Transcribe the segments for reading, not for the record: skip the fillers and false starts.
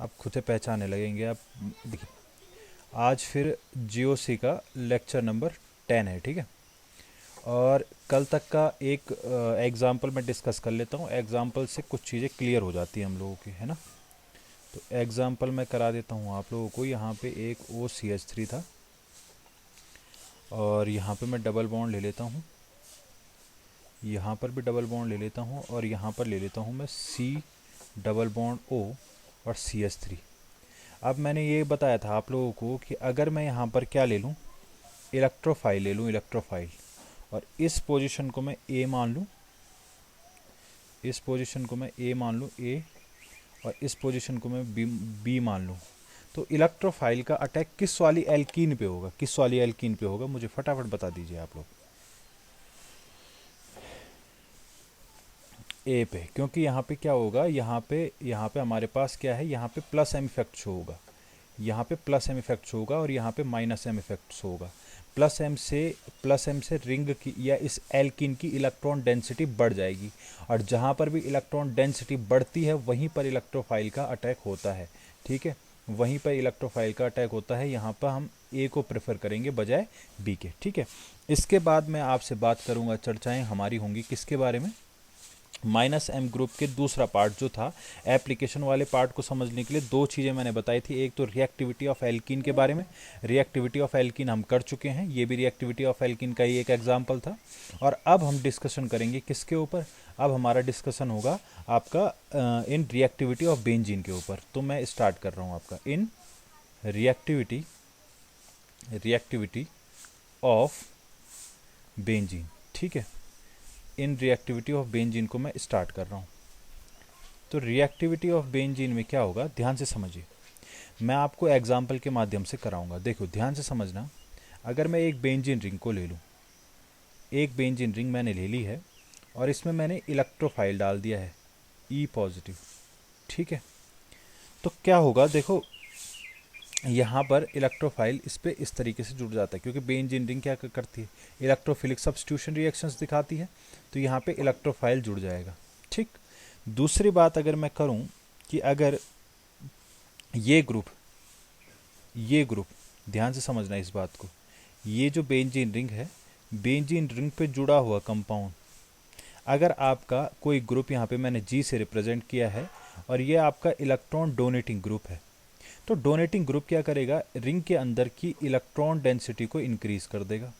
आप खुद से पहचानने लगेंगे। आप देखिए, आज फिर जीओसी का लेक्चर नंबर 10 है, ठीक है। और कल तक का एक एग्जाम्पल मैं डिस्कस कर लेता हूँ। एग्जाम्पल से कुछ चीज़ें क्लियर हो जाती हैं हम लोगों की, है ना। तो एग्जाम्पल मैं करा देता हूँ आप लोगों को। यहाँ पे एक OCH3 था और यहाँ पे मैं डबल बॉन्ड ले लेता हूँ, यहाँ पर भी डबल बॉन्ड ले लेता हूँ और यहाँ पर ले लेता हूँ मैं C डबल बॉन्ड O और CH3। अब मैंने ये बताया था आप लोगों को कि अगर मैं यहाँ पर क्या ले लूँ, इलेक्ट्रोफाइल ले लूँ, इलेक्ट्रोफाइल, और इस पोजीशन को मैं A मान लूँ, इस पोजीशन को मैं A मान लूँ A, और इस पोजीशन को मैं B मान लूँ, तो इलेक्ट्रोफाइल का अटैक किस वाली एल्कीन पे होगा, किस वाली एल्कीन पे होगा, मुझे फटाफट बता दीजिए आप लोग। ए पे, क्योंकि यहाँ पे क्या होगा, यहाँ पे हमारे पास क्या है, यहाँ पे प्लस एम इफेक्ट शो होगा, यहाँ पे प्लस एम इफेक्ट शो होगा और यहाँ पे माइनस एम इफेक्ट शो होगा। प्लस एम से रिंग की या इस एल्कीन की इलेक्ट्रॉन डेंसिटी बढ़ जाएगी, और जहाँ पर भी इलेक्ट्रॉन डेंसिटी बढ़ती है वहीं पर इलेक्ट्रोफाइल का अटैक होता है, ठीक है। वहीं पर इलेक्ट्रोफाइल का अटैक होता है। यहाँ पर हम ए को प्रेफर करेंगे बजाय बी के, ठीक है। इसके बाद मैं आपसे बात करूँगा, चर्चाएँ हमारी होंगी किसके बारे में, माइनस एम ग्रुप के दूसरा पार्ट जो था। एप्लीकेशन वाले पार्ट को समझने के लिए दो चीज़ें मैंने बताई थी, एक तो रिएक्टिविटी ऑफ एल्कीन के बारे में, रिएक्टिविटी ऑफ एल्कीन हम कर चुके हैं, ये भी रिएक्टिविटी ऑफ एल्कीन का ही एक एग्जांपल था। और अब हम डिस्कशन करेंगे किसके ऊपर, अब हमारा डिस्कशन होगा आपका इन रिएक्टिविटी ऑफ बेंजीन के ऊपर। तो मैं स्टार्ट कर रहा हूँ आपका इन रिएक्टिविटी रिएक्टिविटी ऑफ बेंजीन, ठीक है। इन रिएक्टिविटी ऑफ बेंजीन को मैं स्टार्ट कर रहा हूँ। तो रिएक्टिविटी ऑफ बेंजीन में क्या होगा, ध्यान से समझिए, मैं आपको एग्जाम्पल के माध्यम से कराऊंगा। देखो ध्यान से समझना, अगर मैं एक बेंजीन रिंग को ले लूँ, एक बेंजीन रिंग मैंने ले ली है और इसमें मैंने इलेक्ट्रोफाइल डाल दिया है E पॉजिटिव, ठीक है। तो क्या होगा, देखो यहाँ पर इलेक्ट्रोफाइल इस पर इस तरीके से जुड़ जाता है, क्योंकि बेंजीन रिंग क्या करती है, इलेक्ट्रोफिलिक सब्स्टिट्यूशन रिएक्शंस दिखाती है, तो यहाँ पे इलेक्ट्रोफाइल जुड़ जाएगा, ठीक। दूसरी बात अगर मैं करूँ कि अगर ये ग्रुप ध्यान से समझना इस बात को, ये जो बेंजीन रिंग है, बेंजीन रिंग पे जुड़ा हुआ कंपाउंड, अगर आपका कोई ग्रुप यहाँ पे मैंने G से रिप्रेजेंट किया है और ये आपका इलेक्ट्रॉन डोनेटिंग ग्रुप है, तो डोनेटिंग ग्रुप क्या करेगा, रिंग के अंदर की इलेक्ट्रॉन डेंसिटी को इंक्रीज कर देगा,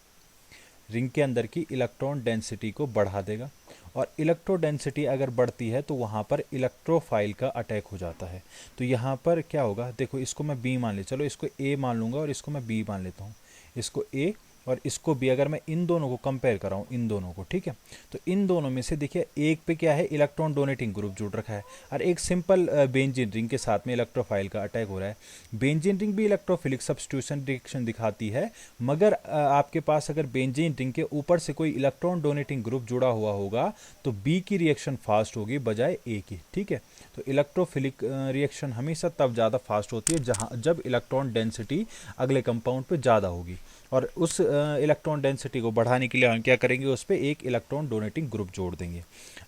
रिंग के अंदर की इलेक्ट्रॉन डेंसिटी को बढ़ा देगा। और इलेक्ट्रो डेंसिटी अगर बढ़ती है तो वहाँ पर इलेक्ट्रोफाइल का अटैक हो जाता है। तो यहाँ पर क्या होगा, देखो इसको मैं बी मान ले, चलो इसको ए मान लूँगा और इसको मैं बी मान लेता हूँ, इसको ए और इसको बी, अगर मैं इन दोनों को कंपेयर कराऊँ, इन दोनों को, ठीक है, तो इन दोनों में से देखिए एक पे क्या है, इलेक्ट्रॉन डोनेटिंग ग्रुप जुड़ रखा है, और एक सिंपल बेंजीन रिंग के साथ में इलेक्ट्रोफाइल का अटैक हो रहा है। बेंजीन रिंग भी इलेक्ट्रोफिलिक सब्स्टिट्यूशन रिएक्शन दिखाती है, मगर आपके पास अगर बेंजीन रिंग के ऊपर से कोई इलेक्ट्रॉन डोनेटिंग ग्रुप जुड़ा हुआ होगा तो बी की रिएक्शन फास्ट होगी बजाय ए की, ठीक है। तो इलेक्ट्रोफिलिक रिएक्शन हमेशा तब ज़्यादा फास्ट होती है जब इलेक्ट्रॉन डेंसिटी अगले कंपाउंड पे ज़्यादा होगी, और उस इलेक्ट्रॉन डेंसिटी को बढ़ाने के लिए हम क्या करेंगे, उस पर एक इलेक्ट्रॉन डोनेटिंग ग्रुप जोड़ देंगे।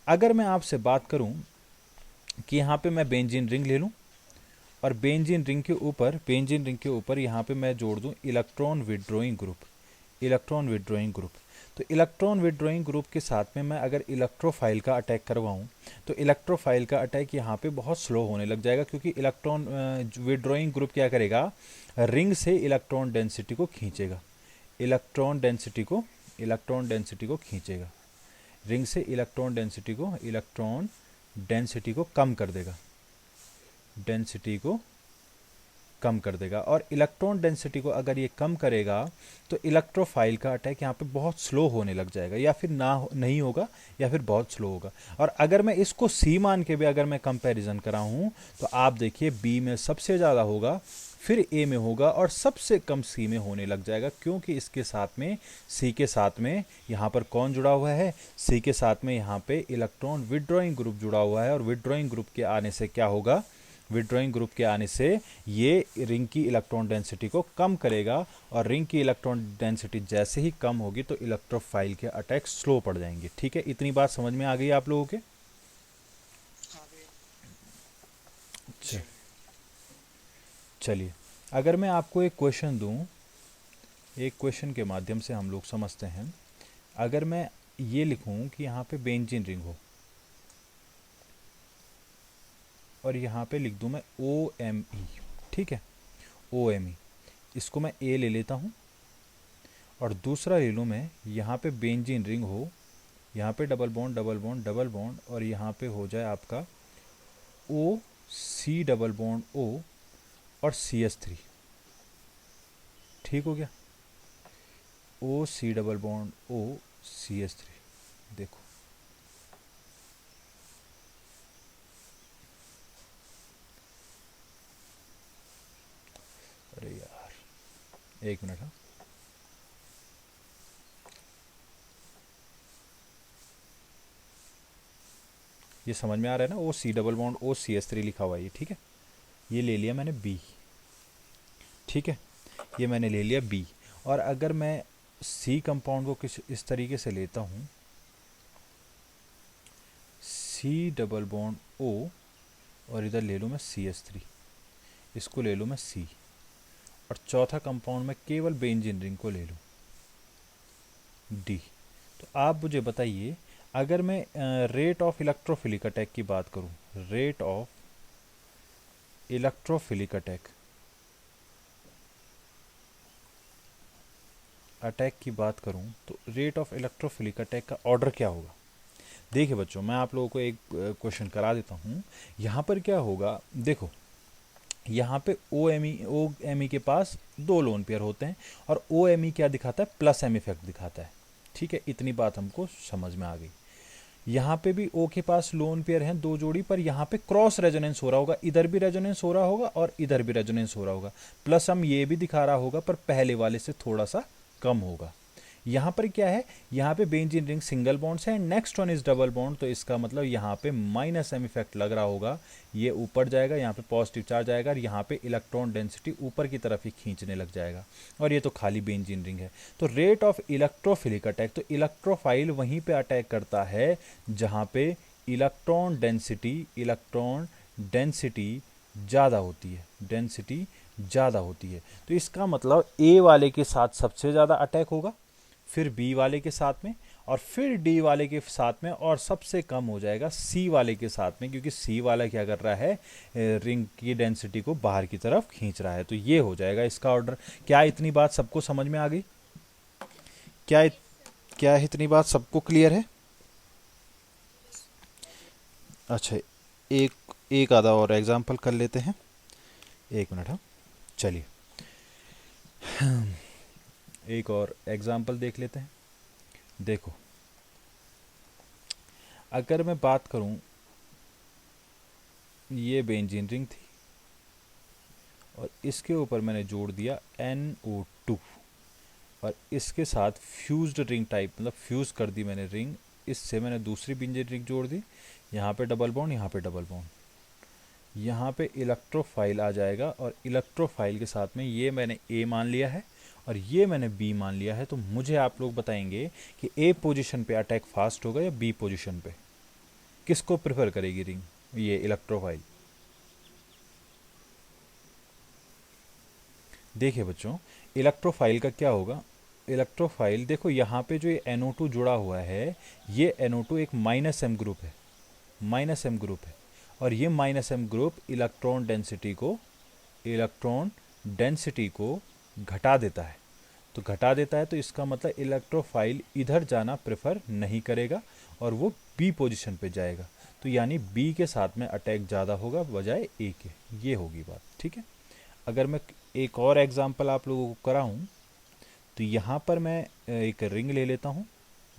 अगर मैं आपसे बात करूं कि यहाँ पे मैं बेंजीन रिंग ले लूँ और बेंजीन रिंग के ऊपर यहाँ पे मैं जोड़ दूँ electron withdrawing group, electron withdrawing group, तो इलेक्ट्रॉन विड्रॉइंग ग्रुप के साथ में मैं अगर इलेक्ट्रोफाइल का अटैक करवाऊँ तो इलेक्ट्रोफाइल का अटैक यहाँ पे बहुत स्लो होने लग जाएगा, क्योंकि इलेक्ट्रॉन विड्रॉइंग ग्रुप क्या करेगा, रिंग से इलेक्ट्रॉन डेंसिटी को खींचेगा, इलेक्ट्रॉन डेंसिटी को खींचेगा, रिंग से इलेक्ट्रॉन डेंसिटी को कम कर देगा, डेंसिटी को कम कर देगा। और इलेक्ट्रॉन डेंसिटी को अगर ये कम करेगा तो इलेक्ट्रोफाइल का अटैक यहाँ पे बहुत स्लो होने लग जाएगा, या फिर नहीं होगा, या फिर बहुत स्लो होगा। और अगर मैं इसको सी मान के भी अगर मैं कंपैरिजन कराऊँ तो आप देखिए बी में सबसे ज़्यादा होगा, फिर ए में होगा और सबसे कम सी में होने लग जाएगा, क्योंकि इसके साथ में सी के साथ में यहाँ पर कौन जुड़ा हुआ है, सी के साथ में यहाँ पे इलेक्ट्रॉन विड्रॉइंग ग्रुप जुड़ा हुआ है, और विड्रॉइंग ग्रुप के आने से क्या होगा, विड्रॉइंग ग्रुप के आने से ये रिंग की इलेक्ट्रॉन डेंसिटी को कम करेगा, और रिंग की इलेक्ट्रॉन डेंसिटी जैसे ही कम होगी तो इलेक्ट्रोफाइल के अटैक स्लो पड़ जाएंगे, ठीक है। इतनी बात समझ में आ गई आप लोगों के? अच्छा, चलिए, अगर मैं आपको एक क्वेश्चन दूं, एक क्वेश्चन के माध्यम से हम लोग समझते हैं। अगर मैं ये लिखूं कि यहाँ पे बेंजीन रिंग हो और यहाँ पे लिख दूं मैं OMe, ठीक है, OMe, इसको मैं A ले लेता हूँ और दूसरा ले लूँ मैं यहाँ पे बेंजीन रिंग हो, यहाँ पे double bond double bond double bond और यहाँ पे हो जाए आपका OC डबल बॉन्ड O और CH3, ठीक हो गया, OC double bond O CH3। देखो अरे यार एक मिनट, हाँ ये समझ में आ रहा है ना, OC double bond O CH3 लिखा हुआ है ये, ठीक है, ये ले लिया मैंने B, ठीक है, ये मैंने ले लिया B। और अगर मैं C कंपाउंड को किस इस तरीके से लेता हूँ, C डबल बॉन्ड O और इधर ले लूँ मैं CH3, इसको ले लूँ मैं C, और चौथा कंपाउंड में केवल बेंजीन रिंग को ले लूँ D। तो आप मुझे बताइए, अगर मैं रेट ऑफ इलेक्ट्रोफिलिक अटैक की बात करूँ, रेट ऑफ इलेक्ट्रोफिलिक अटैक की बात करूं, तो रेट ऑफ इलेक्ट्रोफिलिक अटैक का ऑर्डर क्या होगा। देखिए बच्चों, मैं आप लोगों को एक क्वेश्चन करा देता हूं। यहाँ पर क्या होगा, देखो यहाँ पे OMe के पास 2 लोन पेयर होते हैं और OMe क्या दिखाता है, प्लस M इफेक्ट दिखाता है, ठीक है, इतनी बात हमको समझ में आ गई। यहाँ पे भी O के पास लोन पेयर हैं 2 जोड़ी, पर यहाँ पे क्रॉस रेजोनेंस हो रहा होगा, इधर भी रेजोनेंस हो रहा होगा और इधर भी रेजोनेंस हो रहा होगा, प्लस हम ये भी दिखा रहा होगा पर पहले वाले से थोड़ा सा कम होगा। यहाँ पर क्या है, यहाँ पे बेंजीन रिंग सिंगल बॉन्ड्स है, next one is double bond, तो इसका मतलब यहाँ पे माइनस M इफेक्ट लग रहा होगा, ये ऊपर जाएगा, यहाँ पे पॉजिटिव चार्ज आएगा और यहाँ पे इलेक्ट्रॉन डेंसिटी ऊपर की तरफ ही खींचने लग जाएगा, और ये तो खाली बेंजीन रिंग है। तो रेट ऑफ इलेक्ट्रोफिलिक अटैक, तो इलेक्ट्रोफाइल वहीं पे अटैक करता है जहाँ पे इलेक्ट्रॉन डेंसिटी ज़्यादा होती है, डेंसिटी ज़्यादा होती है। तो इसका मतलब A वाले के साथ सबसे ज़्यादा अटैक होगा, फिर B वाले के साथ में, और फिर D वाले के साथ में, और सबसे कम हो जाएगा C वाले के साथ में, क्योंकि C वाला क्या कर रहा है, रिंग की डेंसिटी को बाहर की तरफ खींच रहा है। तो ये हो जाएगा इसका ऑर्डर। क्या इतनी बात सबको समझ में आ गई? क्या इतनी बात सबको क्लियर है? अच्छा, एक आधा और एग्जाम्पल कर लेते हैं, एक मिनट, हाँ चलिए एक और एग्जाम्पल देख लेते हैं। देखो, अगर मैं बात करूं, ये बेंजीन रिंग थी और इसके ऊपर मैंने जोड़ दिया NO2 और इसके साथ फ्यूज्ड रिंग टाइप, मतलब फ्यूज कर दी मैंने रिंग, इससे मैंने दूसरी बेंजीन रिंग जोड़ दी, यहाँ पे डबल बॉन्ड, यहाँ पे डबल बॉन्ड, यहाँ पे इलेक्ट्रोफाइल आ जाएगा और इलेक्ट्रोफाइल के साथ में ये मैंने A मान लिया है और ये मैंने B मान लिया है। तो मुझे आप लोग बताएंगे कि A पोजीशन पे अटैक फास्ट होगा या B पोजीशन पे, किसको प्रेफर करेगी रिंग, ये इलेक्ट्रोफाइल। देखिए बच्चों, इलेक्ट्रोफाइल का क्या होगा, इलेक्ट्रोफाइल देखो यहाँ पे जो ये NO2 जुड़ा हुआ है, ये NO2 एक माइनस M ग्रुप है, माइनस M ग्रुप है, और ये minus M group electron density को घटा देता है। तो घटा देता है, तो इसका मतलब इलेक्ट्रोफाइल इधर जाना प्रेफर नहीं करेगा और वो B पोजीशन पे जाएगा। तो यानी B के साथ में अटैक ज़्यादा होगा बजाय A के, ये होगी बात, ठीक है। अगर मैं एक और एग्जांपल आप लोगों को कराऊं, तो यहाँ पर मैं एक रिंग ले लेता हूँ,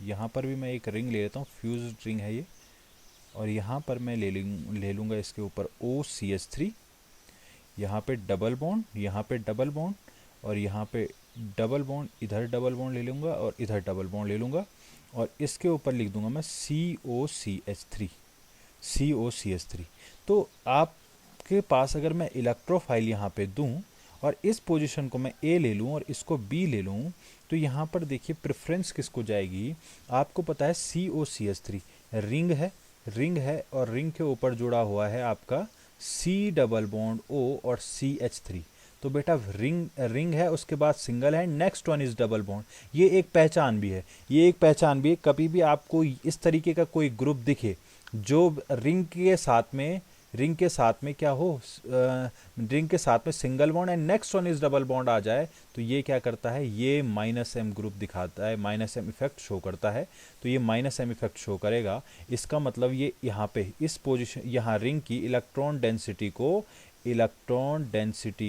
यहाँ पर भी मैं एक रिंग ले लेता हूँ, फ्यूज्ड रिंग है ये, और यहाँ पर मैं ले लूँगा इसके ऊपर OCH3, यहाँ पे डबल बॉन्ड, यहाँ पे डबल बॉन्ड, और यहाँ पे डबल बॉन्ड, इधर डबल बॉन्ड ले लूँगा और इधर डबल बॉन्ड ले लूँगा, और इसके ऊपर लिख दूँगा मैं COCH3। तो आपके पास अगर मैं इलेक्ट्रोफाइल यहाँ पे दूँ और इस पोजीशन को मैं A ले लूँ और इसको B ले लूँ, तो यहाँ पर देखिए प्रेफरेंस किसको जाएगी। आपको पता है COCH3 रिंग है और रिंग के ऊपर जुड़ा हुआ है आपका C डबल बॉन्ड O और CH3। तो बेटा रिंग रिंग है, उसके बाद सिंगल है, next one is double bond. ये एक पहचान भी है, ये एक पहचान भी है। कभी भी आपको इस तरीके का कोई ग्रुप दिखे जो रिंग के साथ में क्या हो, रिंग के साथ में single bond and next one is double bond आ जाए, तो ये क्या करता है, ये माइनस एम ग्रुप दिखाता है, माइनस एम इफेक्ट शो करता है। तो ये माइनस एम इफेक्ट शो करेगा। इसका मतलब ये यहाँ पे इस पोजीशन, यहाँ रिंग की इलेक्ट्रॉन डेंसिटी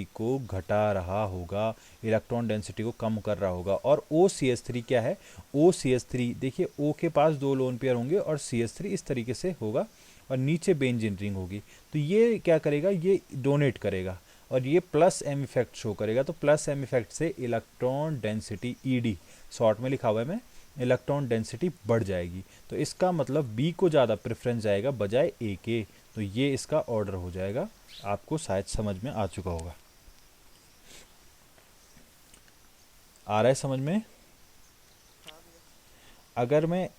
को घटा रहा होगा, इलेक्ट्रॉन डेंसिटी को कम कर रहा होगा। और OCH3 क्या है, OCH3 देखिए, O के पास 2 लोन पेयर होंगे और CH3 इस तरीके से होगा और नीचे बेंजीन रिंग होगी। तो ये क्या करेगा, ये डोनेट करेगा और ये प्लस एम इफेक्ट शो करेगा। तो प्लस एम इफेक्ट से इलेक्ट्रॉन डेंसिटी ED शॉर्ट में लिखा हुआ है, मैं इलेक्ट्रॉन डेंसिटी बढ़ जाएगी। तो इसका मतलब B को ज़्यादा प्रेफरेंस जाएगा बजाय A के। तो ये इसका ऑर्डर हो जाएगा। आपको शायद समझ में आ चुका होगा। आ रहा है समझ में? अगर मैं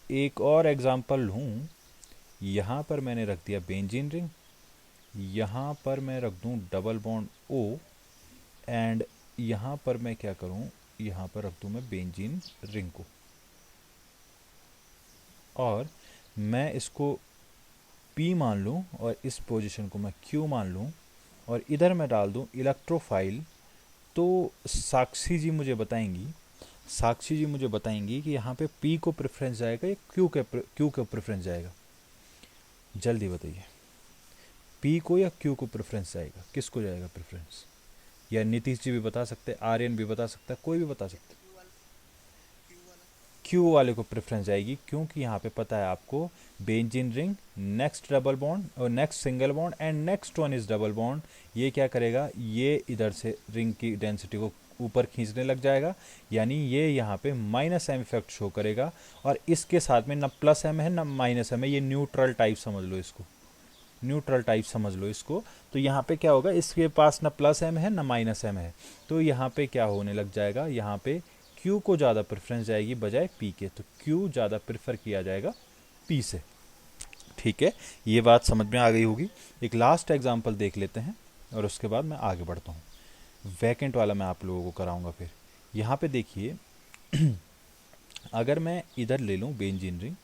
एक और एग्जांपल लूँ, यहाँ पर मैंने रख दिया बेंजीन रिंग, यहाँ पर मैं रख दूँ डबल बॉन्ड O एंड यहाँ पर मैं क्या करूँ, यहाँ पर रख दूँ मैं बेंजीन रिंग को, और मैं इसको P मान लूँ और इस पोजीशन को मैं Q मान लूँ और इधर मैं डाल दूँ इलेक्ट्रोफाइल। तो साक्षी जी मुझे बताएंगी कि यहाँ पे P को प्रेफरेंस जाएगा या Q के प्रेफरेंस जाएगा? जल्दी बताइए, P को या Q को प्रेफरेंस जाएगा? किसको जाएगा प्रेफरेंस? या नीतीश जी भी बता सकते, आर्यन भी बता सकता है, कोई भी बता सकता है। क्यू वाले को प्रेफरेंस जाएगी, क्योंकि यहाँ पे पता है आपको benzene ring, next double bond और next single bond and next one is double bond. ये क्या करेगा, ये इधर से रिंग की डेंसिटी को ऊपर खींचने लग जाएगा, यानी ये यहाँ पे माइनस एम इफेक्ट शो करेगा। और इसके साथ में ना प्लस एम है ना माइनस एम है, ये न्यूट्रल टाइप समझ लो इसको, न्यूट्रल टाइप समझ लो इसको। तो यहाँ पे क्या होगा, इसके पास ना प्लस एम है ना माइनस एम है, तो यहाँ पे क्या होने लग जाएगा, यहाँ पे Q को ज़्यादा प्रेफरेंस जाएगी बजाय P के। तो Q ज़्यादा प्रेफर किया जाएगा P से। ठीक है, ये बात समझ में आ गई होगी। एक लास्ट एग्जांपल देख लेते हैं और उसके बाद मैं आगे बढ़ता हूँ। वैकेंट वाला मैं आप लोगों को कराऊंगा फिर। यहाँ पे देखिए अगर मैं इधर ले लूँ बेंजीन रिंग,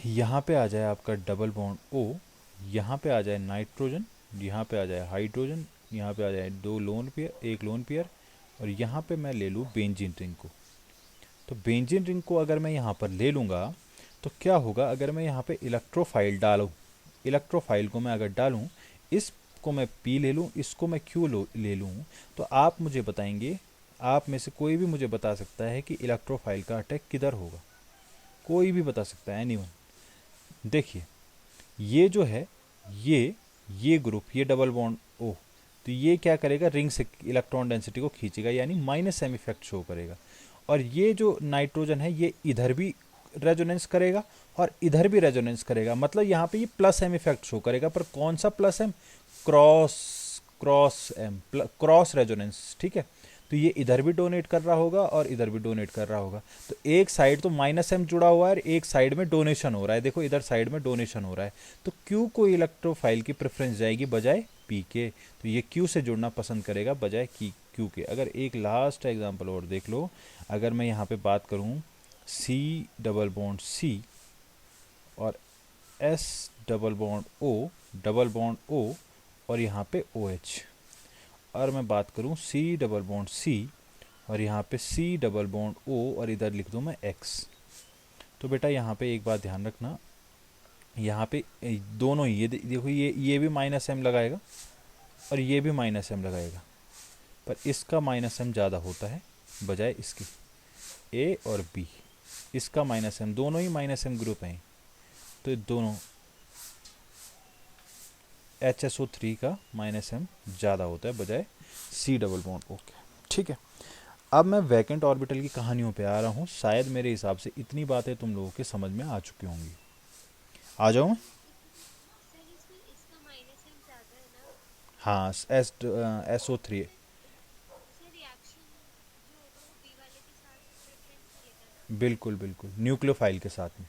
यहाँ पे आ जाए आपका डबल बॉन्ड O, यहाँ पे आ जाए नाइट्रोजन, यहाँ पे आ जाए हाइड्रोजन, यहाँ पे आ जाए 2 लोन पेयर, 1 लोन पेयर, और यहाँ पे मैं ले लूँ बेंजीन रिंग को। तो बेंजीन रिंग को अगर मैं यहाँ पर ले लूँगा तो क्या होगा, अगर मैं यहाँ पे इलेक्ट्रोफाइल डालूँ, इलेक्ट्रोफाइल को मैं अगर डालूँ, इसको मैं P ले लूँ, इसको मैं Q ले लूँ, तो आप मुझे बताएंगे, आप में से कोई भी मुझे बता सकता है कि इलेक्ट्रोफाइल का अटैक किधर होगा? कोई भी बता सकता है, एनीवन। देखिए ये जो है, ये ग्रुप, ये डबल बॉन्ड O, तो ये क्या करेगा, रिंग से इलेक्ट्रॉन डेंसिटी को खींचेगा, यानी माइनस एम इफेक्ट शो करेगा। और ये जो नाइट्रोजन है, ये इधर भी रेजोनेंस करेगा और इधर भी रेजोनेंस करेगा, मतलब यहाँ पे ये प्लस एम इफेक्ट शो करेगा। पर कौन सा plus M? Cross cross resonance. ठीक है, तो ये इधर भी डोनेट कर रहा होगा और इधर भी डोनेट कर रहा होगा। तो एक साइड तो माइनस एम जुड़ा हुआ है और एक साइड में डोनेशन हो रहा है। देखो इधर साइड में डोनेशन हो रहा है, तो क्यू को इलेक्ट्रोफाइल की प्रेफरेंस जाएगी बजाय पी के। तो ये क्यू से जुड़ना पसंद करेगा बजाय क्यू के। अगर एक लास्ट एग्जाम्पल और देख लो, अगर मैं यहाँ पे बात करूँ सी डबल बॉन्ड सी और एस डबल बॉन्ड ओ और यहाँ पे ओ एच, और मैं बात करूँ सी डबल बॉन्ड सी और यहाँ पे सी डबल बॉन्ड ओ और इधर लिख दूँ मैं एक्स। तो बेटा यहाँ पे एक बात ध्यान रखना, यहाँ पे दोनों ही, ये देखो ये भी माइनस एम लगाएगा और ये भी माइनस एम लगाएगा, पर इसका माइनस एम ज़्यादा होता है बजाय इसकी। ए और बी, इसका माइनस एम, दोनों ही माइनस एम ग्रुप हैं, तो दोनों HSO3 का माइनस एम ज़्यादा होता है बजाय सी डबल बॉन्ड ओ के। ठीक है, अब मैं वैकेंट ऑर्बिटल की कहानियों पे आ रहा हूँ। शायद मेरे हिसाब से इतनी बातें तुम लोगों के समझ में आ चुकी होंगी। आ जाऊँ? हाँ, SO3, बिल्कुल बिल्कुल न्यूक्लियोफाइल के साथ में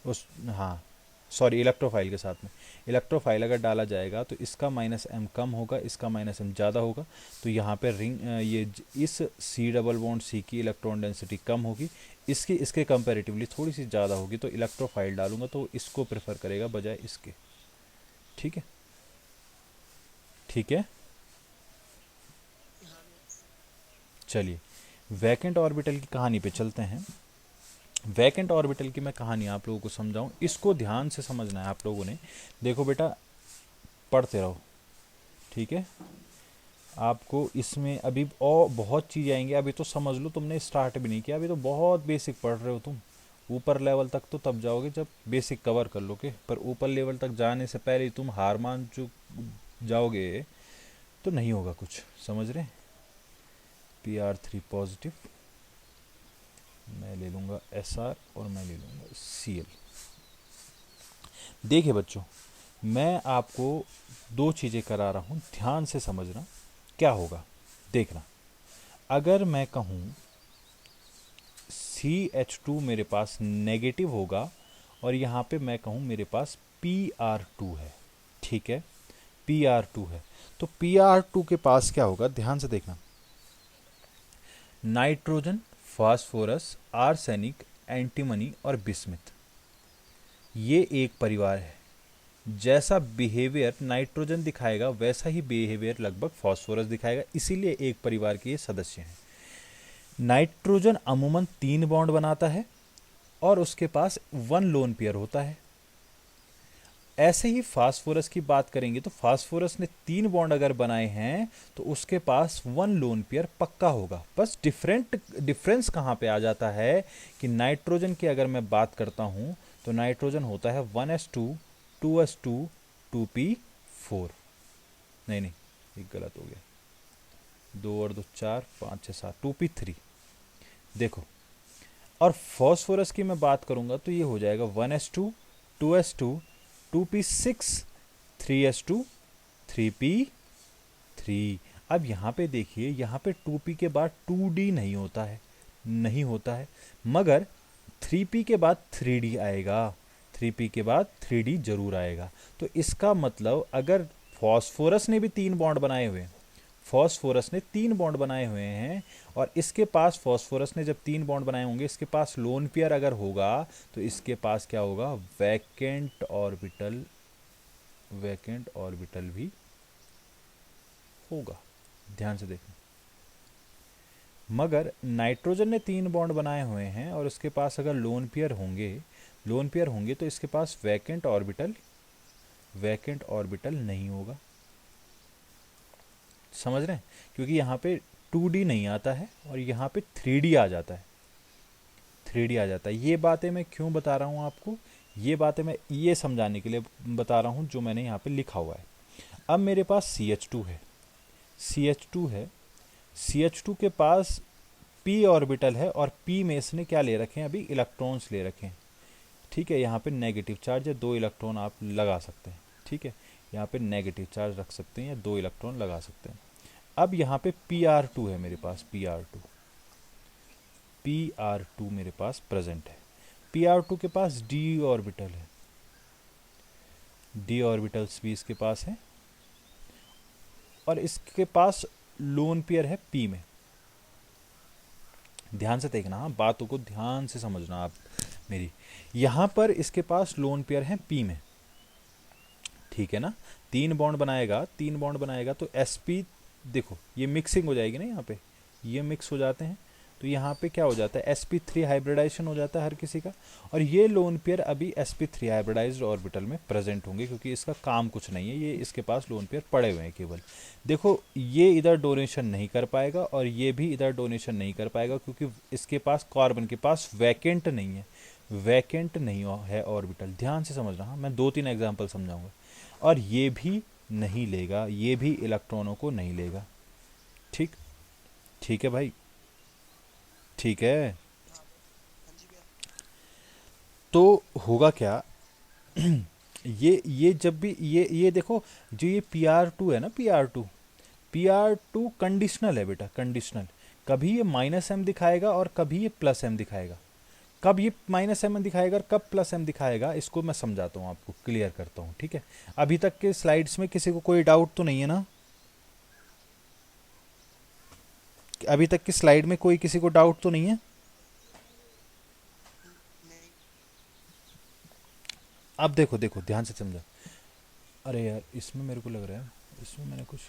उस, हाँ सॉरी इलेक्ट्रोफाइल के साथ में इलेक्ट्रोफाइल अगर डाला जाएगा तो इसका माइनस एम कम होगा, इसका माइनस एम ज़्यादा होगा, तो यहाँ पे रिंग इस सी डबल बॉन्ड सी की इलेक्ट्रॉन डेंसिटी कम होगी, इसकी इसके कंपैरेटिवली थोड़ी सी ज़्यादा होगी, तो इलेक्ट्रोफाइल डालूंगा तो इसको प्रेफर करेगा बजाय इसके। ठीक है, ठीक है। चलिए वैकेंट ऑर्बिटल की कहानी पे चलते हैं। वैकेंट ऑर्बिटल की मैं कहानी आप लोगों को समझाऊं, इसको ध्यान से समझना है आप लोगों ने। देखो बेटा, पढ़ते रहो, ठीक है। आपको इसमें अभी और बहुत चीज़ें आएंगी, अभी तो समझ लो, तुमने स्टार्ट भी नहीं किया, अभी तो बहुत बेसिक पढ़ रहे हो तुम। ऊपर लेवल तक तो तब जाओगे जब बेसिक कवर कर लोगे, पर ऊपर लेवल तक जाने से पहले ही तुम हार मान जाओगे तो नहीं होगा कुछ, समझ रहे। PR3 पॉजिटिव, मैं ले लूँगा SR और मैं ले लूँगा Cl। देखिए बच्चों, मैं आपको दो चीज़ें करा रहा हूँ, ध्यान से समझना क्या होगा। देखना, अगर मैं कहूँ CH2 मेरे पास नेगेटिव होगा और यहाँ पे मैं कहूँ मेरे पास PR2 है, ठीक है, PR2 है, तो PR2 के पास क्या होगा, ध्यान से देखना। नाइट्रोजन, फास्फोरस, आर्सेनिक, एंटीमनी और बिस्मिथ, ये एक परिवार है। जैसा बिहेवियर नाइट्रोजन दिखाएगा वैसा ही बिहेवियर लगभग फास्फोरस दिखाएगा, इसीलिए एक परिवार के ये सदस्य हैं। नाइट्रोजन अमूमन 3 बॉन्ड बनाता है और उसके पास 1 लोन पेयर होता है। ऐसे ही फास्फोरस की बात करेंगे तो फास्फोरस ने 3 बॉन्ड अगर बनाए हैं तो उसके पास 1 लोन पेयर पक्का होगा। बस डिफरेंस कहाँ पे आ जाता है कि नाइट्रोजन की अगर मैं बात करता हूँ तो नाइट्रोजन होता है 1s2 2s2 2p4, नहीं एक गलत हो गया, 2 और 2 4 5 6 7 2p3। देखो, और फास्फोरस की मैं बात करूंगा तो ये हो जाएगा 1s2 2s2 2p6 3s2 3p3। अब यहाँ पे देखिए, यहाँ पे 2p के बाद 2d नहीं होता है, नहीं होता है, मगर 3p के बाद 3d आएगा, 3p के बाद 3d जरूर आएगा। तो इसका मतलब अगर फास्फोरस ने भी 3 बॉन्ड बनाए हुए हैं, फास्फोरस ने 3 बॉन्ड बनाए हुए हैं और इसके पास, फास्फोरस ने जब 3 बॉन्ड बनाए होंगे, इसके पास लोन पेयर अगर होगा तो इसके पास क्या होगा, वैकेंट ऑर्बिटल, वैकेंट ऑर्बिटल भी होगा। ध्यान से देखना, मगर नाइट्रोजन ने 3 बॉन्ड बनाए हुए हैं और उसके पास अगर लोन पेयर होंगे, लोन पेयर होंगे तो इसके पास वैकेंट ऑर्बिटल, वैकेंट ऑर्बिटल नहीं होगा। समझ रहे हैं, क्योंकि यहाँ पे 2d नहीं आता है और यहाँ पे 3d आ जाता है, 3d आ जाता है। ये बातें मैं क्यों बता रहा हूँ आपको, ये बातें मैं ये समझाने के लिए बता रहा हूँ जो मैंने यहाँ पे लिखा हुआ है। अब मेरे पास CH2 है, CH2 है, CH2 के पास p ऑर्बिटल है और p में इसने क्या ले रखे हैं, अभी इलेक्ट्रॉन्स ले रखे हैं, ठीक है। यहाँ पे नेगेटिव चार्ज है, 2 इलेक्ट्रॉन आप लगा सकते हैं, ठीक है, यहाँ पे नेगेटिव चार्ज रख सकते हैं या 2 इलेक्ट्रॉन लगा सकते हैं। अब यहाँ पे PR2 है मेरे पास, PR2 मेरे पास प्रेजेंट है। PR2 के पास d ऑर्बिटल है, d ऑर्बिटल्स भी इसके पास है और इसके पास लोन पेयर है p में। ध्यान से देखना, बातों को ध्यान से समझना आप मेरी। यहाँ पर इसके पास लोन पेयर है p में, ठीक है ना। 3 बॉन्ड बनाएगा, 3 बॉन्ड बनाएगा तो sp, देखो ये मिक्सिंग हो जाएगी ना, यहाँ पे ये मिक्स हो जाते हैं तो यहाँ पे क्या हो जाता है, sp3 हाइब्रिडाइजेशन हो जाता है हर किसी का, और ये लोन पेयर अभी sp3 हाइब्रिडाइज्ड ऑर्बिटल में प्रेजेंट होंगे क्योंकि इसका काम कुछ नहीं है, ये इसके पास लोन पेयर पड़े हुए हैं केवल। देखो ये इधर डोनेशन नहीं कर पाएगा और ये भी इधर डोनेशन नहीं कर पाएगा क्योंकि इसके पास कार्बन के पास वैकेंट नहीं है, वैकेंट नहीं है ऑर्बिटल। ध्यान से समझना, हाँ मैं 2-3 एग्जाम्पल समझाऊंगा। और ये भी नहीं लेगा, ये भी इलेक्ट्रॉनों को नहीं लेगा, ठीक, ठीक है भाई, ठीक है। तो होगा क्या ये जब भी ये देखो, जो ये PR2 है ना, PR2 कंडीशनल है बेटा, कंडीशनल। कभी ये -m दिखाएगा और कभी ये +m दिखाएगा। कब ये माइनस एम दिखाएगा और कब प्लस एम दिखाएगा, इसको मैं समझाता हूँ, आपको क्लियर करता हूँ, ठीक है। अभी तक के स्लाइड्स में किसी को कोई डाउट तो नहीं है ना? अभी तक की स्लाइड में कोई किसी को डाउट तो नहीं है? अब देखो देखो ध्यान से समझा। अरे यार इसमें मेरे को लग रहा है इसमें मैंने कुछ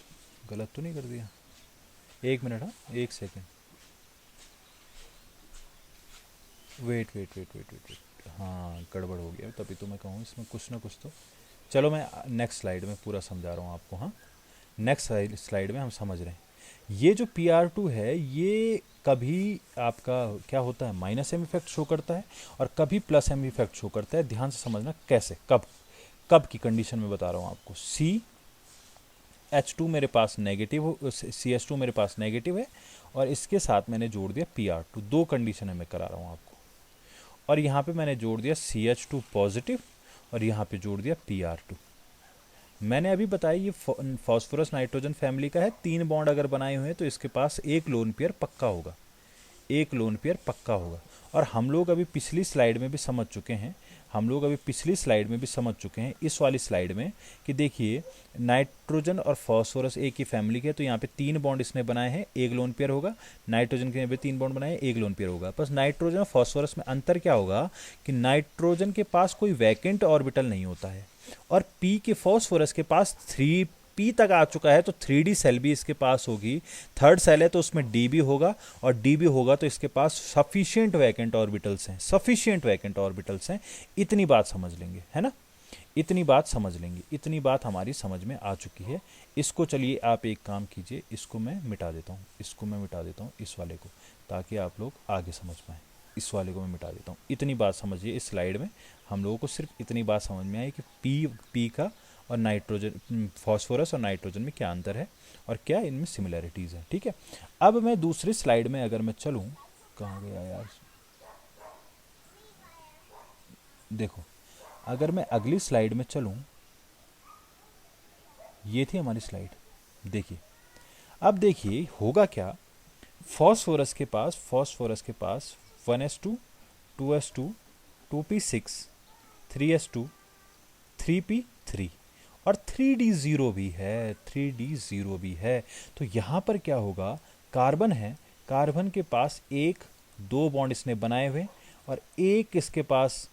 गलत तो नहीं कर दिया? एक मिनट, हाँ एक second, wait wait wait wait wait wait, हाँ गड़बड़ हो गया, तभी तो मैं कहूँ इसमें कुछ ना कुछ तो। चलो मैं नेक्स्ट स्लाइड में पूरा समझा रहा हूँ आपको, हाँ नेक्स्ट स्लाइड में हम समझ रहे हैं। ये जो PR2 है ये कभी आपका क्या होता है, माइनस एम इफेक्ट शो करता है और कभी प्लस एम इफेक्ट शो करता है। ध्यान से समझना कैसे, कब कब की कंडीशन में बता रहा हूँ आपको। CH2 मेरे पास नेगेटिव हो, CH2 मेरे पास नेगेटिव है और इसके साथ मैंने जोड़ दिया PR2, दो कंडीशन है मैं करा रहा हूँ आपको। और यहाँ पे मैंने जोड़ दिया CH2 पॉजिटिव और यहाँ पे जोड़ दिया PR2। मैंने अभी बताया ये फॉस्फोरस नाइट्रोजन फैमिली का है, 3 बॉन्ड अगर बनाए हुए हैं तो इसके पास एक लोन पेयर पक्का होगा, एक लोन पेयर पक्का होगा। और हम लोग अभी पिछली स्लाइड में भी समझ चुके हैं, हम लोग अभी पिछली स्लाइड में भी समझ चुके हैं इस वाली स्लाइड में कि देखिए नाइट्रोजन और फॉस्फोरस एक ही फैमिली के हैं, तो यहाँ पे 3 बॉन्ड इसने बनाए हैं, एक लोन पेयर होगा। नाइट्रोजन के यहाँ पे 3 बॉन्ड बनाए, एक लोन पेयर होगा। बस नाइट्रोजन और फॉस्फोरस में अंतर क्या होगा कि नाइट्रोजन के पास कोई वैकेंट ऑर्बिटल नहीं होता है और पी के फॉस्फोरस के पास 3p तक आ चुका है, तो 3d सेल भी इसके पास होगी। थर्ड सेल है तो उसमें db होगा और db होगा तो इसके पास सफिशिएंट वैकेंट ऑर्बिटल्स हैं, सफिशिएंट वैकेंट ऑर्बिटल्स हैं। इतनी बात समझ लेंगे, है ना, इतनी बात समझ लेंगे, इतनी बात हमारी समझ में आ चुकी है। इसको चलिए आप एक काम कीजिए, इसको मैं मिटा देता हूँ, इसको मैं मिटा देता हूँ इस वाले को, ताकि आप लोग आगे समझ पाएँ। इस वाले को मैं मिटा देता हूँ। इतनी बात समझिए, इस स्लाइड में हम लोगों को सिर्फ इतनी बात समझ में आई कि पी का और नाइट्रोजन, फॉस्फोरस और नाइट्रोजन में क्या अंतर है और क्या इनमें सिमिलैरिटीज़ हैं, ठीक है। अब मैं दूसरी स्लाइड में अगर मैं चलूँ, कहाँ गया यार, देखो अगर मैं अगली स्लाइड में चलूँ, ये थी हमारी स्लाइड, देखिए अब देखिए होगा क्या। फॉस्फोरस के पास 1s2 2s2 2p6 3s2 3p3 और 3d0 भी है, 3d0 भी है। तो यहाँ पर क्या होगा, कार्बन है, कार्बन के पास एक दो बॉन्ड इसने बनाए हुए और एक इसके पास,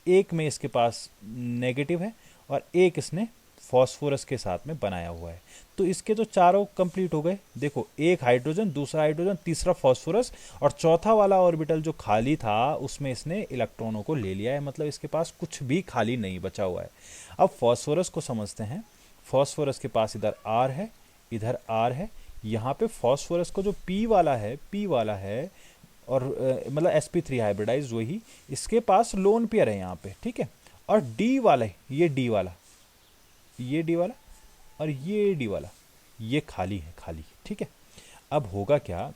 एक में इसके पास नेगेटिव है और एक इसने फॉस्फोरस के साथ में बनाया हुआ है। तो इसके तो चारों कंप्लीट हो गए। देखो एक हाइड्रोजन, दूसरा हाइड्रोजन, तीसरा फॉस्फोरस और चौथा वाला ऑर्बिटल जो खाली था उसमें इसने इलेक्ट्रॉनों को ले लिया है, मतलब इसके पास कुछ भी खाली नहीं बचा हुआ है। अब फॉस्फोरस को समझते हैं। फॉस्फोरस के पास इधर R है, इधर R है। यहाँ पे फॉस्फोरस को जो P वाला है और मतलब sp3 हाइब्रिडाइज वही, इसके पास लोन पेयर है यहाँ पे, ठीक है। और D वाला, ये D वाला, ये D वाला और ये D वाला, ये खाली है, खाली, ठीक है। अब होगा क्या,